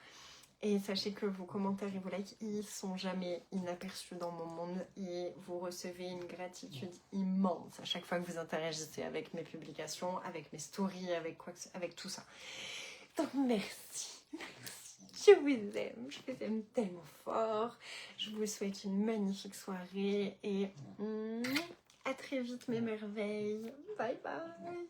Et sachez que vos commentaires et vos likes, ils sont jamais inaperçus dans mon monde et vous recevez une gratitude immense à chaque fois que vous interagissez avec mes publications, avec mes stories, avec tout ça. Donc merci, merci, je vous aime, je vous aime tellement fort. Je vous souhaite une magnifique soirée et à très vite mes merveilles. Bye bye.